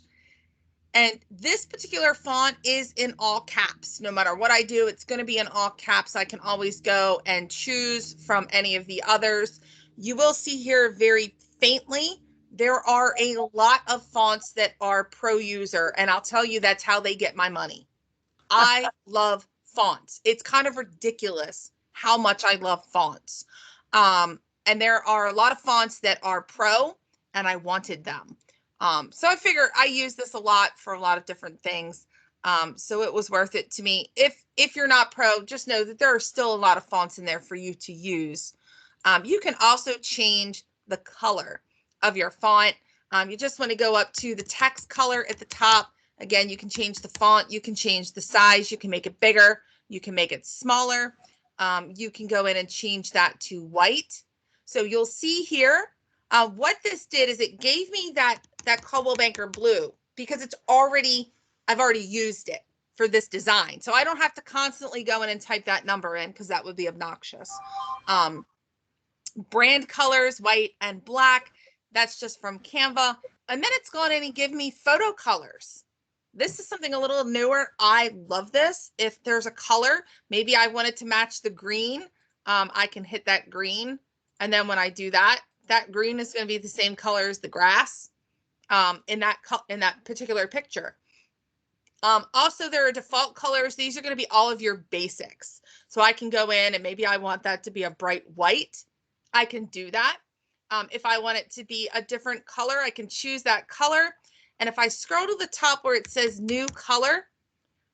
And this particular font is in all caps. No matter what I do, it's going to be in all caps. I can always go and choose from any of the others. You will see here very faintly, there are a lot of fonts that are pro user, and I'll tell you that's how they get my money. I love fonts. It's kind of ridiculous how much I love fonts. And there are a lot of fonts that are pro, and I wanted them. So I figure I use this a lot for a lot of different things. So it was worth it to me. If you're not pro, just know that there are still a lot of fonts in there for you to use. You can also change the color of your font. You just want to go up to the text color at the top. Again, you can change the font, you can change the size, you can make it bigger, you can make it smaller. You can go in and change that to white. So you'll see here, what this did is it gave me that Coldwell Banker blue because I've already used it for this design. So I don't have to constantly go in and type that number in because that would be obnoxious. Brand colors, white and black. That's just from Canva. And then it's gone in and give me photo colors. This is something a little newer. I love this. If there's a color, maybe I want it to match the green, I can hit that green. And then when I do that, that green is going to be the same color as the grass in that particular picture. Also, there are default colors. These are going to be all of your basics. So I can go in and maybe I want that to be a bright white. I can do that. If I want it to be a different color, I can choose that color. And if I scroll to the top where it says new color,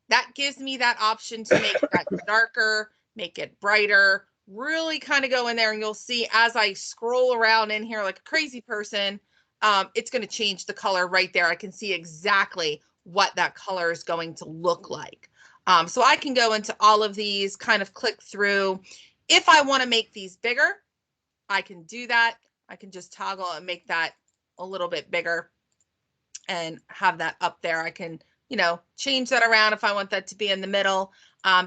that gives me that option to make that darker, make it brighter, really kind of go in there. And you'll see as I scroll around in here like a crazy person, it's going to change the color right there. I can see exactly what that color is going to look like. So I can go into all of these, kind of click through. If I want to make these bigger, I can do that. I can just toggle and make that a little bit bigger and have that up there. I can, you know, change that around if I want that to be in the middle.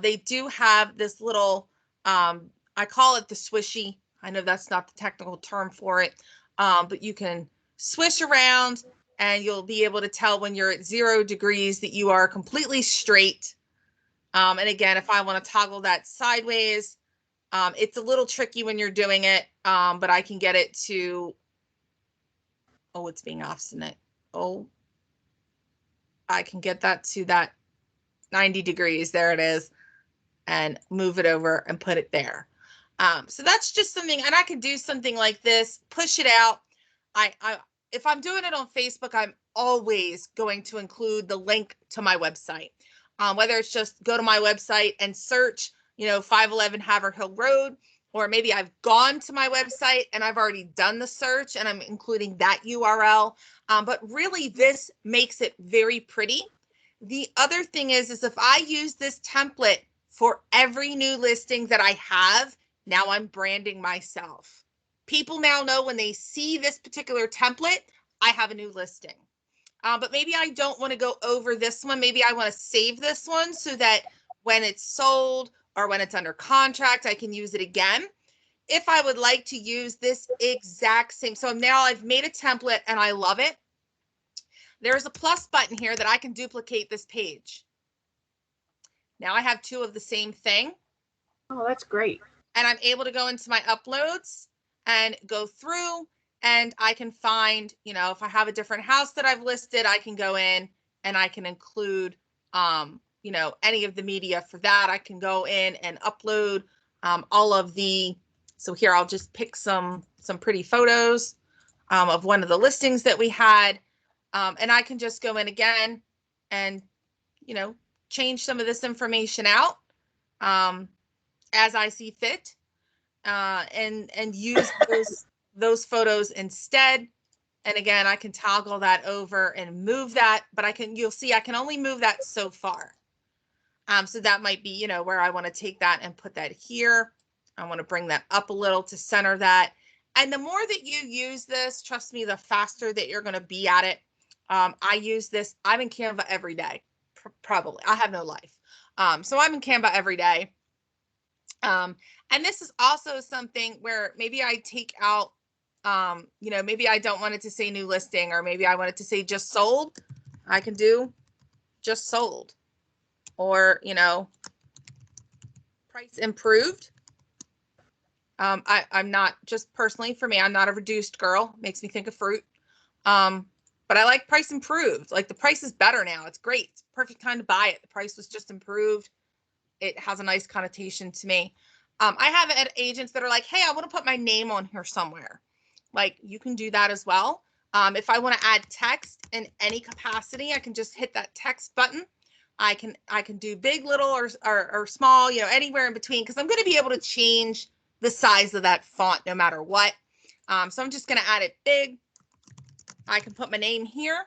They do have this little, I call it the swishy. I know that's not the technical term for it, but you can swish around and you'll be able to tell when you're at 0 degrees that you are completely straight. And again, if I want to toggle that sideways, it's a little tricky when you're doing it, but I can get it to, oh, it's being obstinate. Oh, I can get that to that 90 degrees. There it is. And move it over and put it there. So that's just something, and I can do something like this, push it out. If I'm doing it on Facebook, I'm always going to include the link to my website. Whether it's just go to my website and search, you know, 511 Haverhill Road, or maybe I've gone to my website and I've already done the search and I'm including that URL. But really this makes it very pretty. The other thing is if I use this template for every new listing that I have, now I'm branding myself. People now know when they see this particular template, I have a new listing. But maybe I don't want to go over this one. Maybe I want to save this one so that when it's sold or when it's under contract, I can use it again. if I would like to use this exact same, so now I've made a template and I love it. There's a plus button here that I can duplicate this page. Now I have two of the same thing. Oh, that's great. And I'm able to go into my uploads and go through, and I can find, you know, if I have a different house that I've listed, I can go in and I can include, you know, any of the media for that. I can go in and upload all of the, so here I'll just pick some pretty photos of one of the listings that we had. And I can just go in again and, you know, change some of this information out as I see fit, and use those photos instead. And again, I can toggle that over and move that, but you'll see I can only move that so far. So that might be, you know, where I want to take that and put that here. I want to bring that up a little to center that. And the more that you use this, trust me, the faster that you're going to be at it. I use this. I'm in Canva every day, probably. I have no life. So I'm in Canva every day. And this is also something where maybe I take out, you know, maybe I don't want it to say new listing, or maybe I want it to say just sold. I can do just sold, or, you know, price improved. I'm not, just personally for me, I'm not a reduced girl. Makes me think of fruit. But I like price improved. Like, the price is better now. It's great. It's perfect time to buy it. The price was just improved. It has a nice connotation to me. I have agents that are like, hey, I want to put my name on here somewhere. Like, you can do that as well. If I want to add text in any capacity, I can just hit that text button. I can do big, little, or small, you know, anywhere in between, because I'm going to be able to change the size of that font no matter what. So I'm just going to add it big. I can put my name here.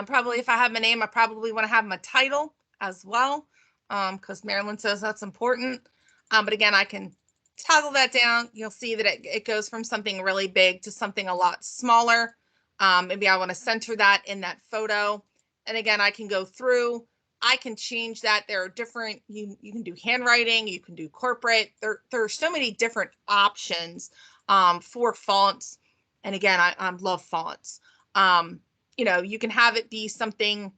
Probably if I have my name, I probably want to have my title as well, because Marilyn says that's important. But again, I can toggle that down. You'll see that it goes from something really big to something a lot smaller. Maybe I want to center that in that photo. And again, I can go through. I can change that. There are different, you can do handwriting, you can do corporate. There are so many different options for fonts. And again, I love fonts. You know, you can have it be something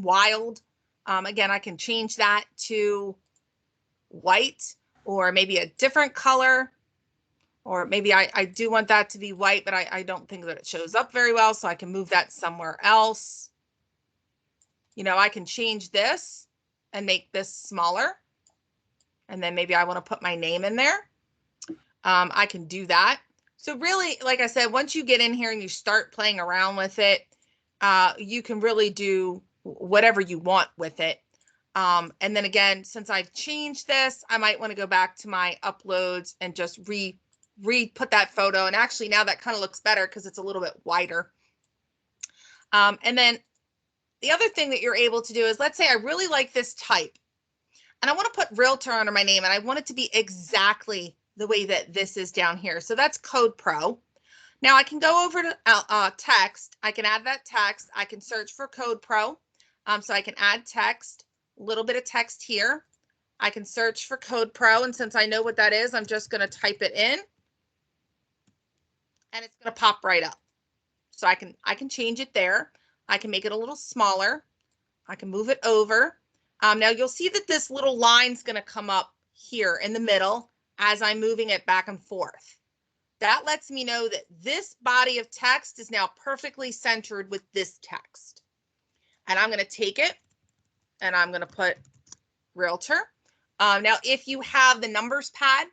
wild. Again, I can change that to white, or maybe a different color, or maybe I do want that to be white, but I don't think that it shows up very well, so I can move that somewhere else. You know, I can change this and make this smaller, and then maybe I want to put my name in there. I can do that. So really, like I said, once you get in here and you start playing around with it, you can really do whatever you want with it. And then again, since I've changed this, I might want to go back to my uploads and just put that photo. And actually now that kind of looks better because it's a little bit wider. And then the other thing that you're able to do is, let's say I really like this type and I want to put realtor under my name, and I want it to be exactly the way that this is down here. So that's Code Pro. Now I can go over to text. I can add that text. I can search for Code Pro. So I can add text, a little bit of text here. I can search for Code Pro. And since I know what that is, I'm just going to type it in and it's going to pop right up. So I can change it there. I can make it a little smaller. I can move it over. Now you'll see that this little line's going to come up here in the middle as I'm moving it back and forth. That lets me know that this body of text is now perfectly centered with this text. And I'm going to take it and I'm going to put realtor. Now, if you have the numbers pad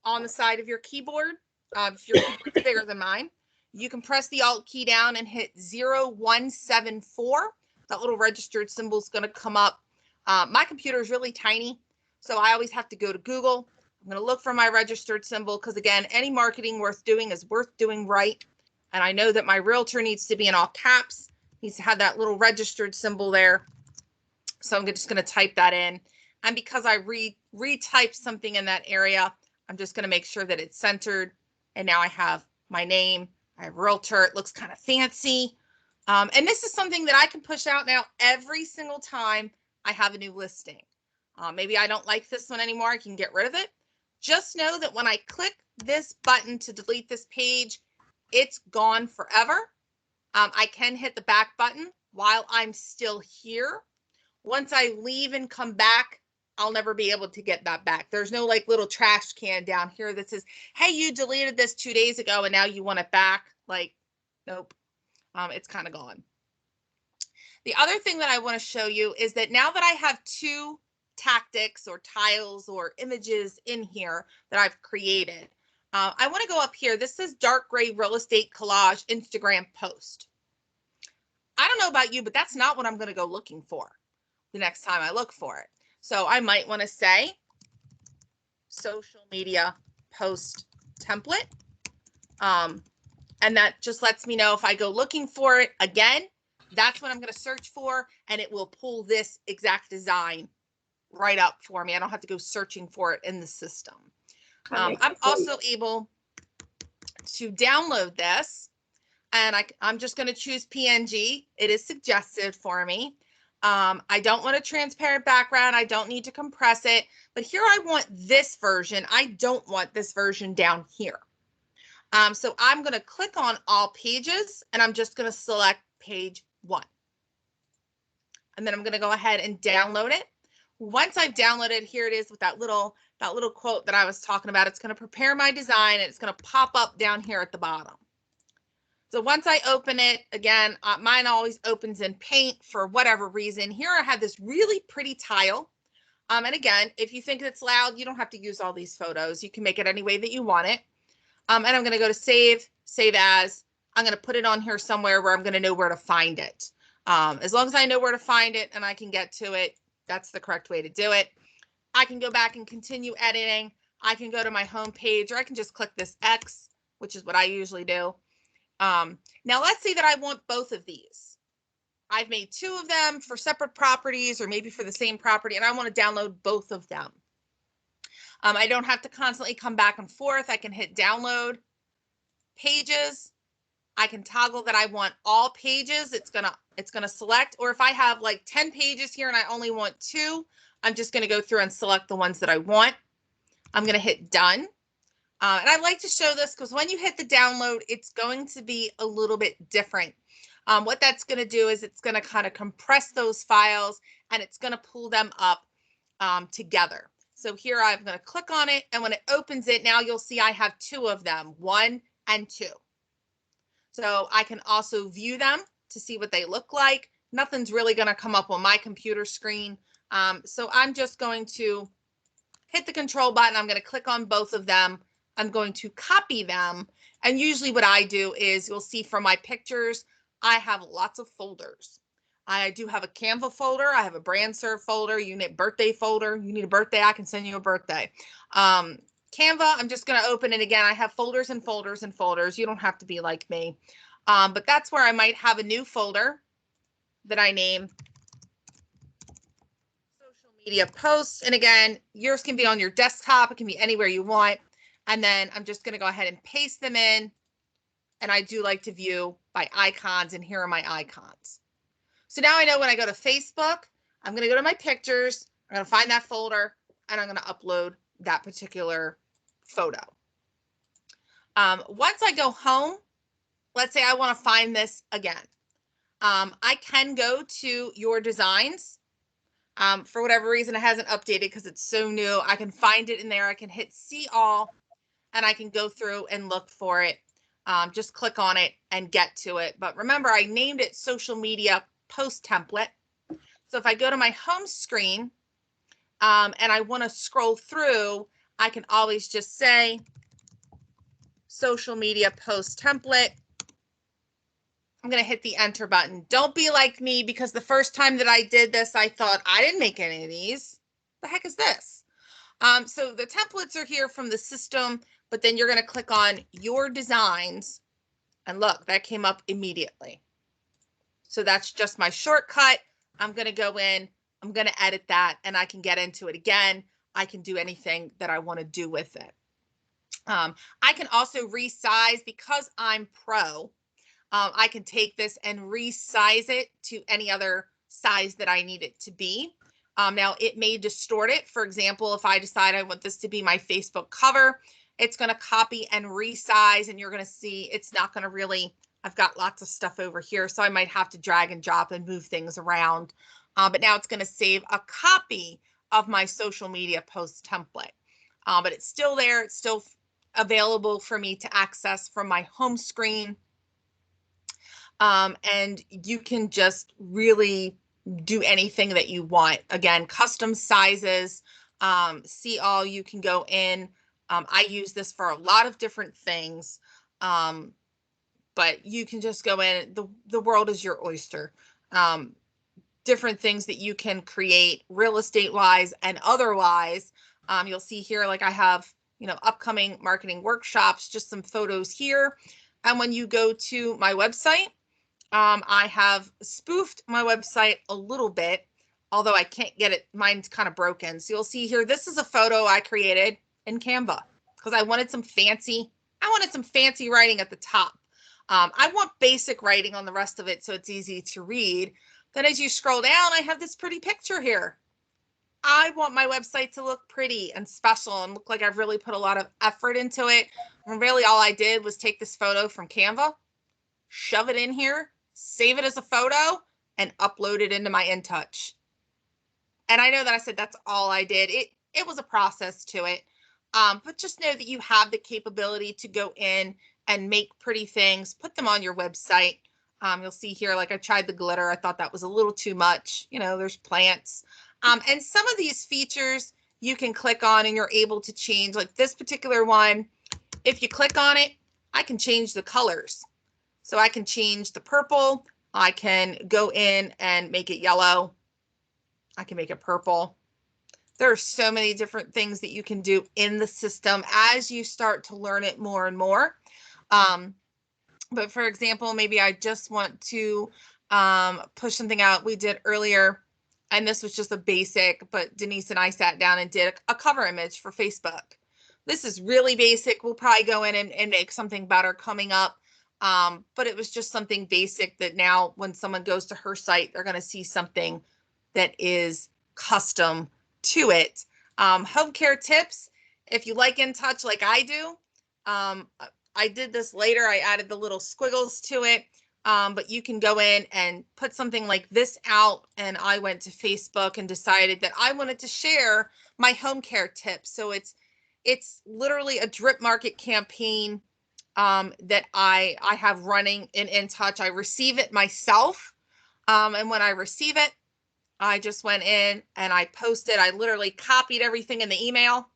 on the side of your keyboard, if your keyboard's bigger than mine, you can press the Alt key down and hit 0174. That little registered symbol is going to come up. My computer is really tiny, so I always have to go to Google. I'm going to look for my registered symbol because, again, any marketing worth doing is worth doing right. And I know that my realtor needs to be in all caps, needs to have that little registered symbol there. So I'm just going to type that in. And because I retyped something in that area, I'm just going to make sure that it's centered. And now I have my name. I have realtor. It looks kind of fancy. And this is something that I can push out now every single time I have a new listing. Maybe I don't like this one anymore. I can get rid of it. just know that when I click this button to delete this page, it's gone forever. I can hit the back button while I'm still here. Once I leave and come back, I'll never be able to get that back. There's no like little trash can down here that says, hey, you deleted this 2 days ago and now you want it back. Like, nope, it's kind of gone. The other thing that I want to show you is that now that I have 2 tactics or tiles or images in here that I've created, I want to go up here. This says dark gray real estate collage Instagram post. I don't know about you, but that's not what I'm going to go looking for the next time I look for it. So I might want to say social media post template. And that just lets me know if I go looking for it again, that's what I'm going to search for, and it will pull this exact design right up for me. I don't have to go searching for it in the system. I'm also able to download this, and I'm just going to choose PNG. It is suggested for me. I don't want a transparent background. I don't need to compress it, but here I want this version. I don't want this version down here. So I'm going to click on all pages, and I'm just going to select page 1. And then I'm going to go ahead and download it. Once I've downloaded, here it is with that little quote that I was talking about. It's going to prepare my design, and it's going to pop up down here at the bottom. So once I open it, again, mine always opens in Paint for whatever reason. Here I have this really pretty tile. And again, if you think it's loud, you don't have to use all these photos. You can make it any way that you want it. And I'm going to go to save as. I'm going to put it on here somewhere where I'm going to know where to find it. As long as I know where to find it and I can get to it, that's the correct way to do it. I can go back and continue editing. I can go to my home page, or I can just click this X, which is what I usually do. Now let's say that I want both of these. I've made 2 of them for separate properties or maybe for the same property, and I want to download both of them. I don't have to constantly come back and forth. I can hit download pages. I can toggle that I want all pages. It's gonna select, or if I have like 10 pages here and I only want 2, I'm just gonna go through and select the ones that I want. I'm gonna hit done. And I like to show this because when you hit the download, it's going to be a little bit different. What that's going to do is it's going to kind of compress those files, and it's going to pull them up together. So here I'm going to click on it, and when it opens it, now you'll see I have 2 of them, 1 and 2. So I can also view them to see what they look like. Nothing's really going to come up on my computer screen. So I'm just going to hit the control button. I'm going to click on both of them. I'm going to copy them. And usually what I do is, you'll see from my pictures, I have lots of folders. I do have a Canva folder. I have a brand serve folder. You need a birthday folder. You need a birthday, I can send you a birthday. Canva, I'm just going to open it again. I have folders and folders and folders. You don't have to be like me. But that's where I might have a new folder that I name social media posts. And again, yours can be on your desktop. It can be anywhere you want. And then I'm just going to go ahead and paste them in. And I do like to view by icons, and here are my icons. So now I know when I go to Facebook, I'm going to go to my pictures, I'm going to find that folder, and I'm going to upload that particular photo. Once I go home, let's say I want to find this again. I can go to your designs. For whatever reason, it hasn't updated because it's so new. I can find it in there. I can hit see all, and I can go through and look for it. Just click on it and get to it. But remember, I named it social media post template. So if I go to my home screen and I want to scroll through, I can always just say social media post template. I'm going to hit the enter button. Don't be like me, because the first time that I did this, I thought I didn't make any of these. The heck is this? So the templates are here from the system, but then you're going to click on your designs, and look, that came up immediately. So that's just my shortcut. I'm going to go in, I'm going to edit that, and I can get into it again. I can do anything that I want to do with it. I can also resize, because I'm pro. I can take this and resize it to any other size that I need it to be. Now it may distort it. For example, if I decide I want this to be my Facebook cover, it's going to copy and resize, and you're going to see it's not going to really, I've got lots of stuff over here, so I might have to drag and drop and move things around. But now it's going to save a copy of my social media post template. But it's still there. It's still available for me to access from my home screen. And you can just really do anything that you want. Again, custom sizes, see all, you can go in. I use this for a lot of different things, but you can just go in. The world is your oyster. Different things that you can create real estate wise and otherwise. You'll see here, like I have, upcoming marketing workshops, just some photos here. And when you go to my website, I have spoofed my website a little bit, although I can't get it. Mine's kind of broken. So you'll see here, this is a photo I created in Canva because I wanted some fancy writing at the top. I want basic writing on the rest of it so it's easy to read. Then as you scroll down, I have this pretty picture here. I want my website to look pretty and special and look like I've really put a lot of effort into it. And really all I did was take this photo from Canva, shove it in here, save it as a photo, and upload it into my InTouch. And I know that I said that's all I did. It was a process to it. But just know that you have the capability to go in and make pretty things, put them on your website. You'll see here, like I tried the glitter. I thought that was a little too much. There's plants. And some of these features you can click on and you're able to change, like this particular one. If you click on it, I can change the colors. So I can change the purple. I can go in and make it yellow. I can make it purple. There are so many different things that you can do in the system as you start to learn it more and more. But for example, maybe I just want to push something out we did earlier. And this was just a basic, but Denise and I sat down and did a cover image for Facebook. This is really basic. We'll probably go in and make something better coming up. But it was just something basic that now when someone goes to her site, they're going to see something that is custom to it. Home care tips. If you like InTouch like I do, I did this later. I added the little squiggles to it. But you can go in and put something like this out. And I went to Facebook and decided that I wanted to share my home care tips. So it's literally a drip market campaign that I have running in InTouch. I receive it myself. And when I receive it, I just went in and I posted. I literally copied everything in the email.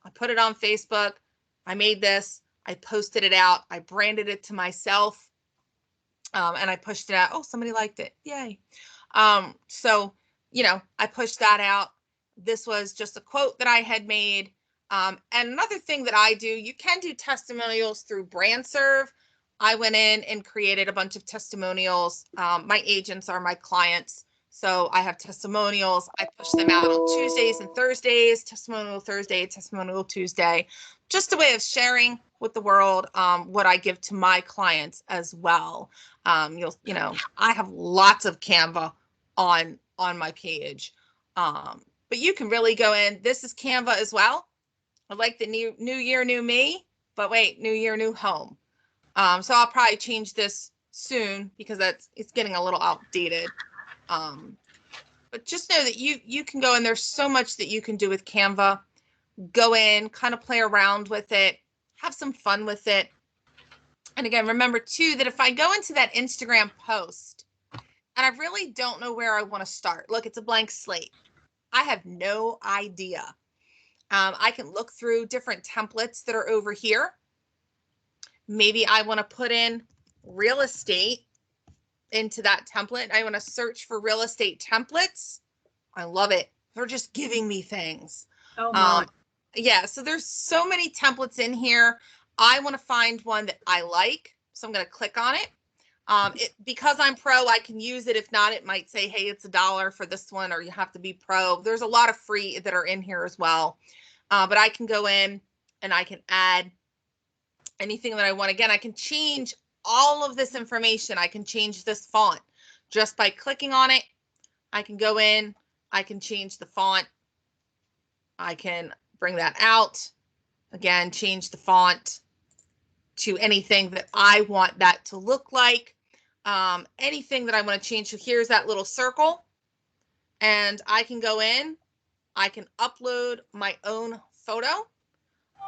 I put it on Facebook. I made this. I posted it out. I branded it to myself. And I pushed it out. Oh, somebody liked it. Yay. So, I pushed that out. This was just a quote that I had made. And another thing that I do, you can do testimonials through BrandServe. I went in and created a bunch of testimonials. My agents are my clients. So I have testimonials. I push them out on Tuesdays and Thursdays, testimonial Thursday, testimonial Tuesday, just a way of sharing with the world what I give to my clients as well. I have lots of Canva on my page. But you can really go in. This is Canva as well. I like the new year, new me, but wait, new year, new home. So I'll probably change this soon because it's getting a little outdated. But just know that you can go, and there's so much that you can do with Canva. Go in, kind of play around with it, have some fun with it. And again, remember too, that if I go into that Instagram post and I really don't know where I want to start, look, it's a blank slate. I have no idea. I can look through different templates that are over here. Maybe I want to put in real estate into that template. I want to search for real estate templates. I love it. They're just giving me things. Oh my. Yeah, so there's so many templates in here. I want to find one that I like. So I'm going to click on it. Because I'm pro, I can use it. If not, it might say, hey, it's $1 for this one, or you have to be pro. There's a lot of free that are in here as well. But I can go in and I can add anything that I want. Again, I can change all of this information. I can change this font just by clicking on it. I can go in. I can change the font. I can bring that out. Again, change the font to anything that I want that to look like. Anything that I want to change. So here's that little circle. And I can go in. I can upload my own photo.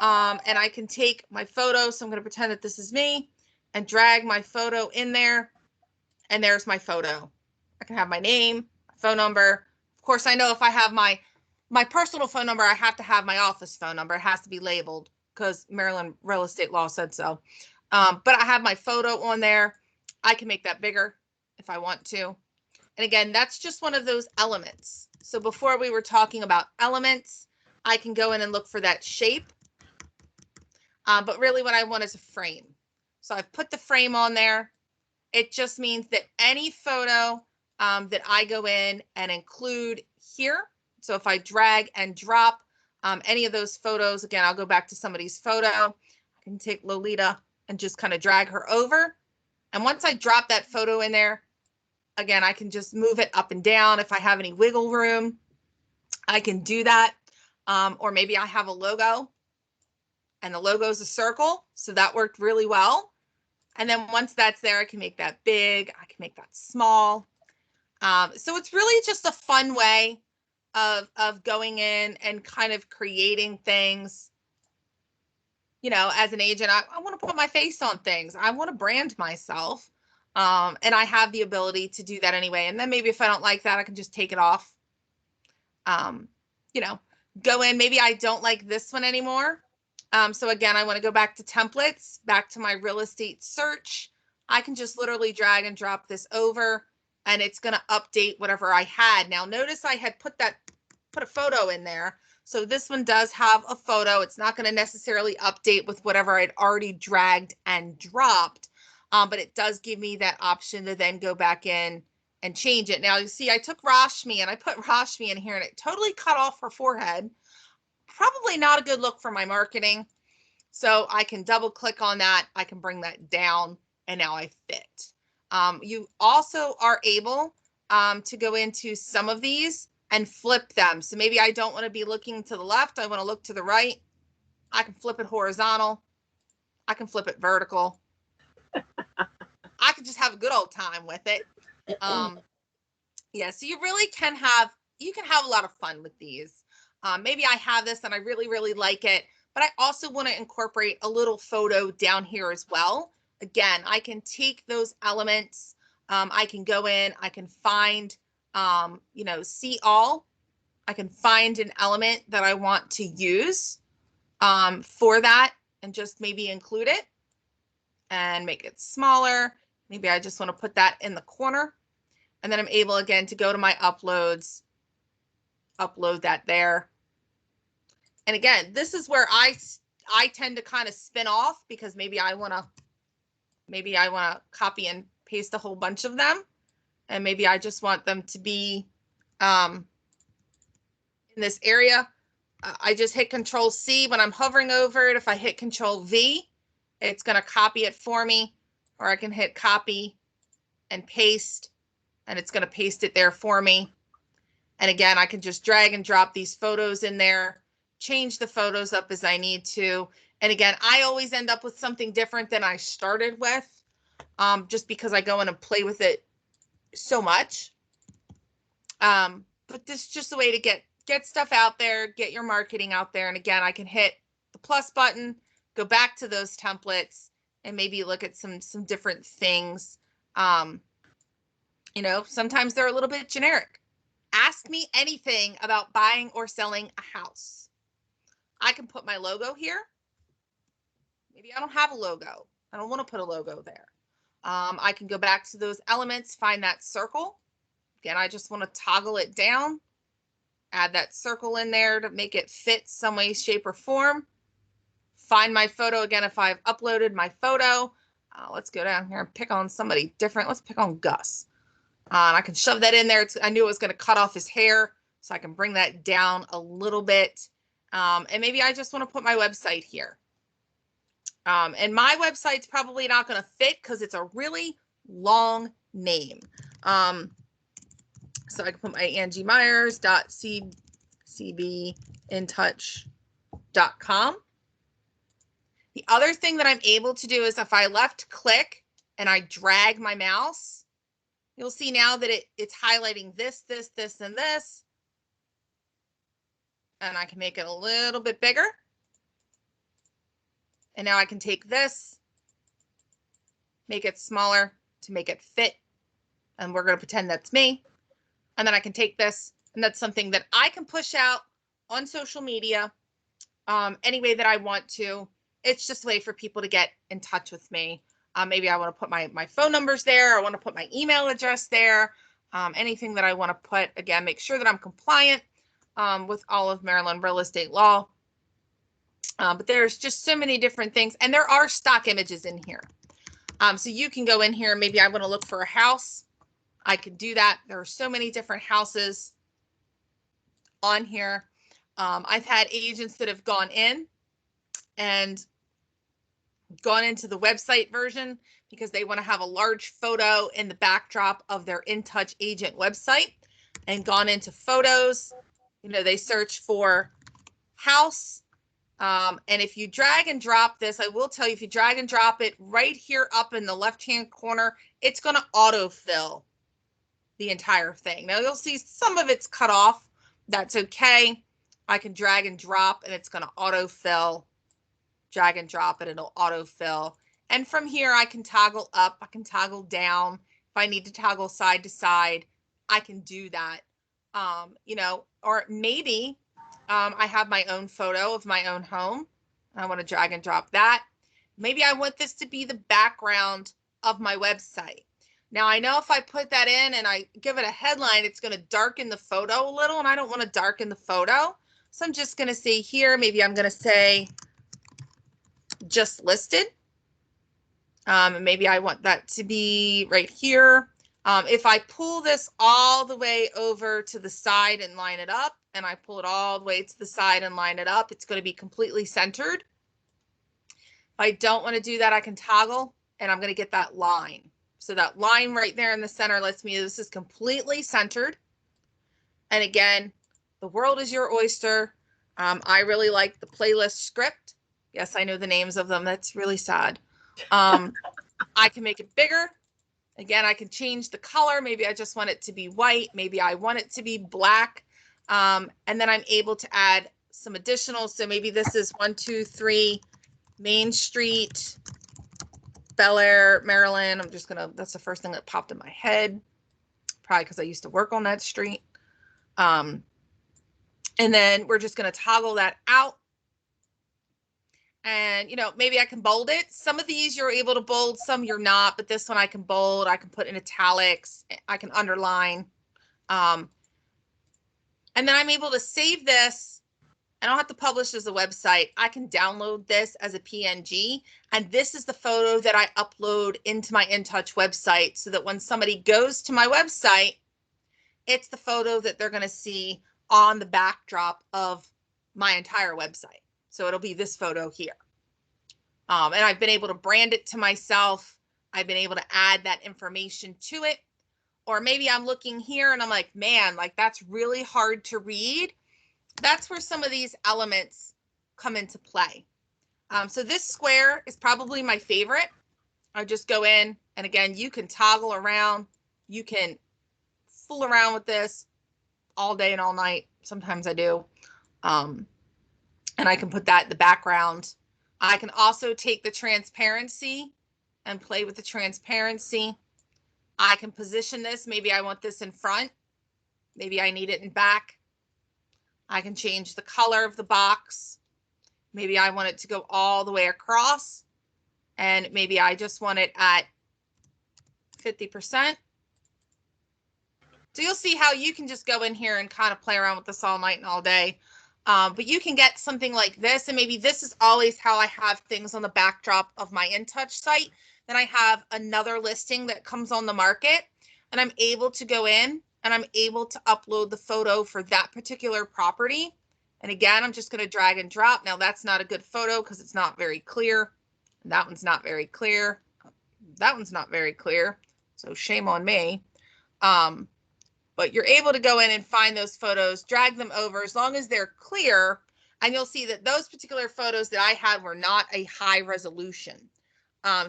And I can take my photo. So I'm going to pretend that this is me and drag my photo in there. And there's my photo. I can have my name, my phone number. Of course, I know if I have my personal phone number, I have to have my office phone number. It has to be labeled because Maryland real estate law said so. But I have my photo on there. I can make that bigger if I want to. And again, that's just one of those elements. So before we were talking about elements, I can go in and look for that shape. But really what I want is a frame. So I've put the frame on there. It just means that any photo that I go in and include here. So if I drag and drop any of those photos, again, I'll go back to somebody's photo. I can take Lolita and just kind of drag her over. And once I drop that photo in there, again, I can just move it up and down. If I have any wiggle room, I can do that. Or maybe I have a logo and the logo is a circle. So that worked really well. And then once that's there, I can make that big. I can make that small. So it's really just a fun way of going in and kind of creating things. You know, as an agent, I want to put my face on things. I want to brand myself. And I have the ability to do that anyway. And then maybe if I don't like that, I can just take it off. You know, go in. Maybe I don't like this one anymore. So again, I want to go back to templates, back to my real estate search. I can just literally drag and drop this over and it's going to update whatever I had. Now notice I had put a photo in there. So this one does have a photo. It's not going to necessarily update with whatever I'd already dragged and dropped. But it does give me that option to then go back in and change it. Now you see, I took Rashmi and I put Rashmi in here and it totally cut off her forehead. Probably not a good look for my marketing. So I can double click on that. I can bring that down and now I fit. You also are able to go into some of these and flip them. So maybe I don't want to be looking to the left. I want to look to the right. I can flip it horizontal. I can flip it vertical. I can just have a good old time with it. Yeah, so you really can have a lot of fun with these. Maybe I have this and I really, really like it, but I also want to incorporate a little photo down here as well. Again, I can take those elements. I can go in, I can find, see all. I can find an element that I want to use for that and just maybe include it and make it smaller. Maybe I just want to put that in the corner. And then I'm able again to go to my uploads, upload that there. And again, this is where I tend to kind of spin off because maybe I want to copy and paste a whole bunch of them. And maybe I just want them to be in this area. I just hit Control C when I'm hovering over it. If I hit Control V, it's going to copy it for me, or I can hit copy and paste and it's going to paste it there for me. And again, I can just drag and drop these photos in there, change the photos up as I need to. And again, I always end up with something different than I started with, just because I go in and play with it so much. But this is just a way to get stuff out there, get your marketing out there. And again, I can hit the plus button, go back to those templates and maybe look at some different things. Sometimes they're a little bit generic. Ask me anything about buying or selling a house. I can put my logo here. Maybe I don't have a logo. I don't want to put a logo there. I can go back to those elements, find that circle. Again, I just want to toggle it down, add that circle in there to make it fit some way, shape, or form. Find my photo again if I've uploaded my photo. Let's go down here and pick on somebody different. Let's pick on Gus. I can shove that in there. I knew it was going to cut off his hair, so I can bring that down a little bit. And maybe I just want to put my website here. And my website's probably not going to fit because it's a really long name. So I can put my angiemyers.cbintouch.com. The other thing that I'm able to do is if I left click and I drag my mouse, you'll see now that it's highlighting this, this, this, and this. And I can make it a little bit bigger. And now I can take this, make it smaller to make it fit. And we're going to pretend that's me. And then I can take this, and that's something that I can push out on social media any way that I want to. It's just a way for people to get in touch with me. Maybe I want to put my phone numbers there. I want to put my email address there. Anything that I want to put, again, make sure that I'm compliant with all of Maryland real estate law. But there's just so many different things. And there are stock images in here. So you can go in here. Maybe I want to look for a house. I could do that. There are so many different houses on here. I've had agents that have gone in and gone into the website version because they want to have a large photo in the backdrop of their InTouch agent website, and gone into photos. You know, they search for house. And if you drag and drop this, I will tell you, if you drag and drop it right here up in the left-hand corner, it's going to autofill the entire thing. Now you'll see some of it's cut off. That's okay. I can drag and drop and it's going to autofill. Drag and drop it, it'll autofill. And from here, I can toggle up, I can toggle down. If I need to toggle side to side, I can do that. You know, or maybe I have my own photo of my own home. I want to drag and drop that. Maybe I want this to be the background of my website. Now, I know if I put that in and I give it a headline, it's going to darken the photo a little, and I don't want to darken the photo. So I'm just going to say here, maybe I'm going to say just listed. Maybe I want that to be right here. If I pull this all the way over to the side and line it up, and I pull it all the way to the side and line it up, it's going to be completely centered. If I don't want to do that, I can toggle, and I'm going to get that line. So that line right there in the center lets me know this is completely centered. And again, the world is your oyster. I really like the playlist script. Yes, I know the names of them. That's really sad. I can make it bigger. Again, I can change the color. Maybe I just want it to be white. Maybe I want it to be black. And then I'm able to add some additional. So maybe this is 123 Main Street, Bel Air, Maryland. I'm just gonna, that's the first thing that popped in my head, probably because I used to work on that street. And then we're just gonna toggle that out. And, you know, maybe I can bold it. Some of these you're able to bold, some you're not, but this one I can bold, I can put in italics, I can underline. And then I'm able to save this. I don't have to publish as a website. I can download this as a PNG. And this is the photo that I upload into my InTouch website, so that when somebody goes to my website, it's the photo that they're going to see on the backdrop of my entire website. So it'll be this photo here. And I've been able to brand it to myself. I've been able to add that information to it. Or maybe I'm looking here and I'm like, man, like that's really hard to read. That's where some of these elements come into play. So this square is probably my favorite. I just go in, and again, you can toggle around. You can fool around with this all day and all night. Sometimes I do. And I can put that in the background. I can also take the transparency and play with the transparency. I can position this. Maybe I want this in front. Maybe I need it in back. I can change the color of the box. Maybe I want it to go all the way across. And maybe I just want it at 50%. So you'll see how you can just go in here and kind of play around with this all night and all day. But you can get something like this, and maybe this is always how I have things on the backdrop of my InTouch site. Then I have another listing that comes on the market, and I'm able to go in and I'm able to upload the photo for that particular property. And again, I'm just going to drag and drop. Now that's not a good photo because it's not very clear. That one's not very clear. That one's not very clear. So shame on me. but you're able to go in and find those photos, drag them over as long as they're clear. And you'll see that those particular photos that I had were not a high resolution.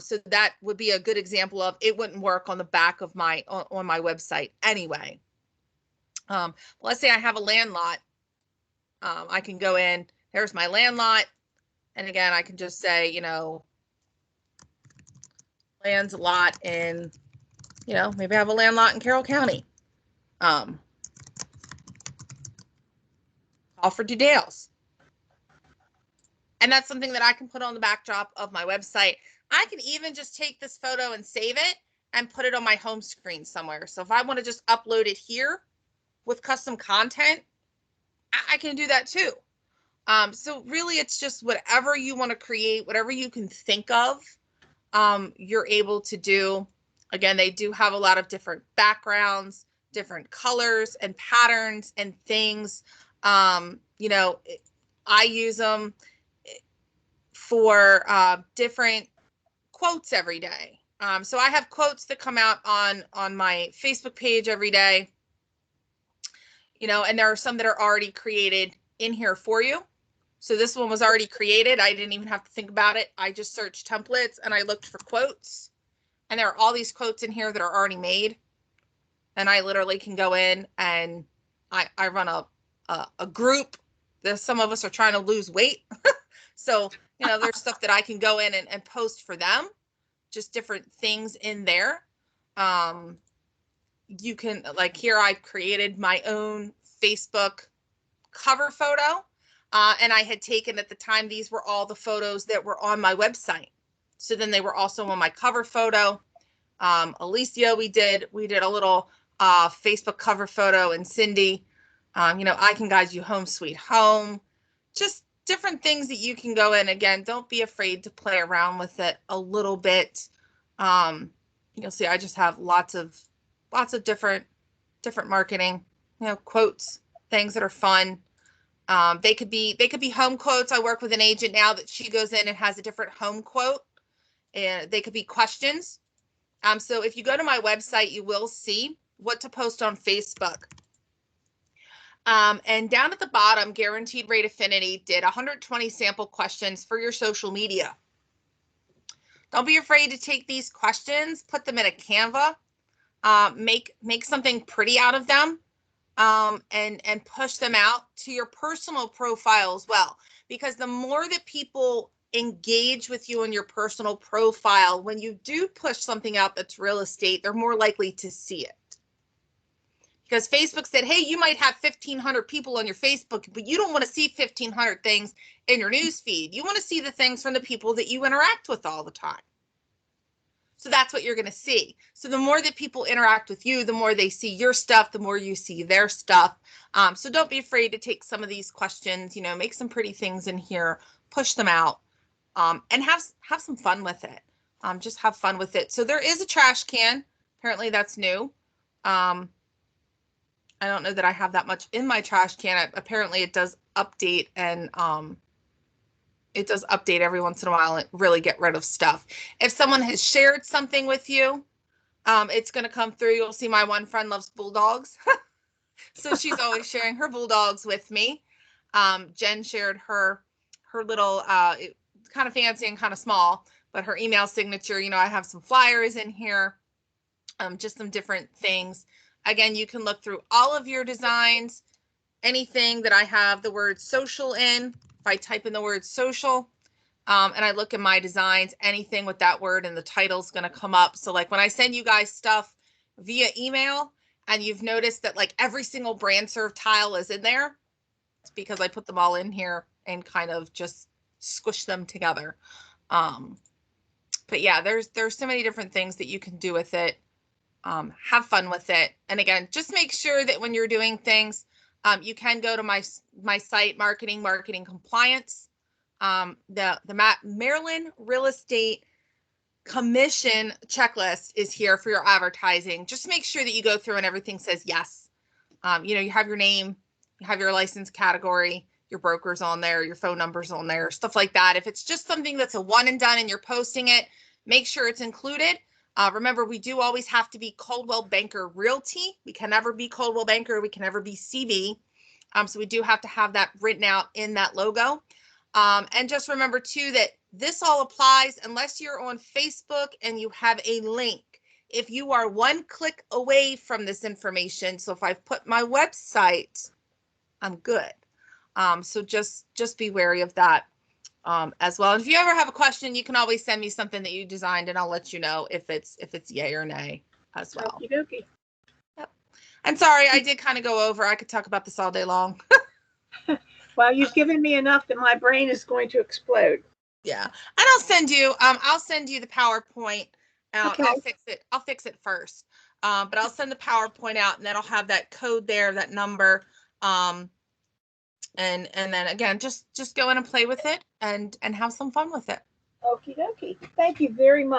So that would be a good example of it wouldn't work on the back of my on my website anyway. Let's say I have a land lot. I can go in, there's my land lot. And again, I can just say, you know, lands lot in, you know, maybe I have a land lot in Carroll County. Alfred Dales. And that's something that I can put on the backdrop of my website. I can even just take this photo and save it and put it on my home screen somewhere. So if I want to just upload it here with custom content, I can do that too. So really it's just whatever you want to create, whatever you can think of, you're able to do. Again, they do have a lot of different backgrounds, different colors and patterns and things. You know, I use them for different quotes every day. So I have quotes that come out on my Facebook page every day, you know, and there are some that are already created in here for you. So this one was already created. I didn't even have to think about it. I just searched templates and I looked for quotes, and there are all these quotes in here that are already made. And I literally can go in and I run a group. There's some of us are trying to lose weight. So, you know, there's stuff that I can go in and post for them, just different things in there. You can, like here, I created my own Facebook cover photo. And I had taken at the time, these were all the photos that were on my website. So then they were also on my cover photo. Alicia, we did a little Facebook cover photo, and Cindy, you know, I can guide you home sweet home, just different things that you can go in. Again, don't be afraid to play around with it a little bit. You'll see I just have lots of different marketing, you know, quotes, things that are fun. They could be home quotes. I work with an agent now that she goes in and has a different home quote, and they could be questions. So if you go to my website, you will see what to post on Facebook. And down at the bottom, Guaranteed Rate Affinity did 120 sample questions for your social media. Don't be afraid to take these questions, put them in a Canva, make something pretty out of them, and push them out to your personal profile as well. Because the more that people engage with you on your personal profile, when you do push something out that's real estate, they're more likely to see it. Because Facebook said, hey, you might have 1,500 people on your Facebook, but you don't want to see 1,500 things in your news feed. You want to see the things from the people that you interact with all the time. So that's what you're going to see. So the more that people interact with you, the more they see your stuff, the more you see their stuff. So don't be afraid to take some of these questions, you know, make some pretty things in here, push them out, and have some fun with it. Just have fun with it. So there is a trash can. Apparently that's new. I don't know that I have that much in my trash can. Apparently it does update, and it does update every once in a while and really get rid of stuff. If someone has shared something with you, it's going to come through. You'll see my one friend loves bulldogs. So she's always sharing her bulldogs with me. Jen shared her little, kind of fancy and kind of small, but her email signature, you know, I have some flyers in here, just some different things. Again, you can look through all of your designs, anything that I have the word social in. If I type in the word social, and I look at my designs, anything with that word and the title is going to come up. So like when I send you guys stuff via email, and you've noticed that like every single brand serve tile is in there, it's because I put them all in here and kind of just squish them together. But yeah, there's so many different things that you can do with it. Have fun with it. And again, just make sure that when you're doing things, you can go to my site, Marketing Compliance. The Maryland Real Estate Commission checklist is here for your advertising. Just make sure that you go through and everything says yes. You know, you have your name, you have your license category, your broker's on there, your phone number's on there, stuff like that. If it's just something that's a one and done and you're posting it, make sure it's included. Remember, we do always have to be Coldwell Banker Realty. We can never be Coldwell Banker. We can never be CV. So we do have to have that written out in that logo. And just remember too that this all applies unless you're on Facebook and you have a link. If you are one click away from this information, so if I put my website, I'm good. So just be wary of that as well. And if you ever have a question, you can always send me something that you designed, and I'll let you know if it's yay or nay as well. Okie dokie. Yep. I'm sorry, I did kind of go over. I could talk about this all day long. Well, you've given me enough that my brain is going to explode. Yeah, and I'll send you the PowerPoint out. Okay. I'll fix it first. But I'll send the PowerPoint out, and that'll have that code there, that number. And then again, just go in and play with it and have some fun with it. Okie dokie. Thank you very much.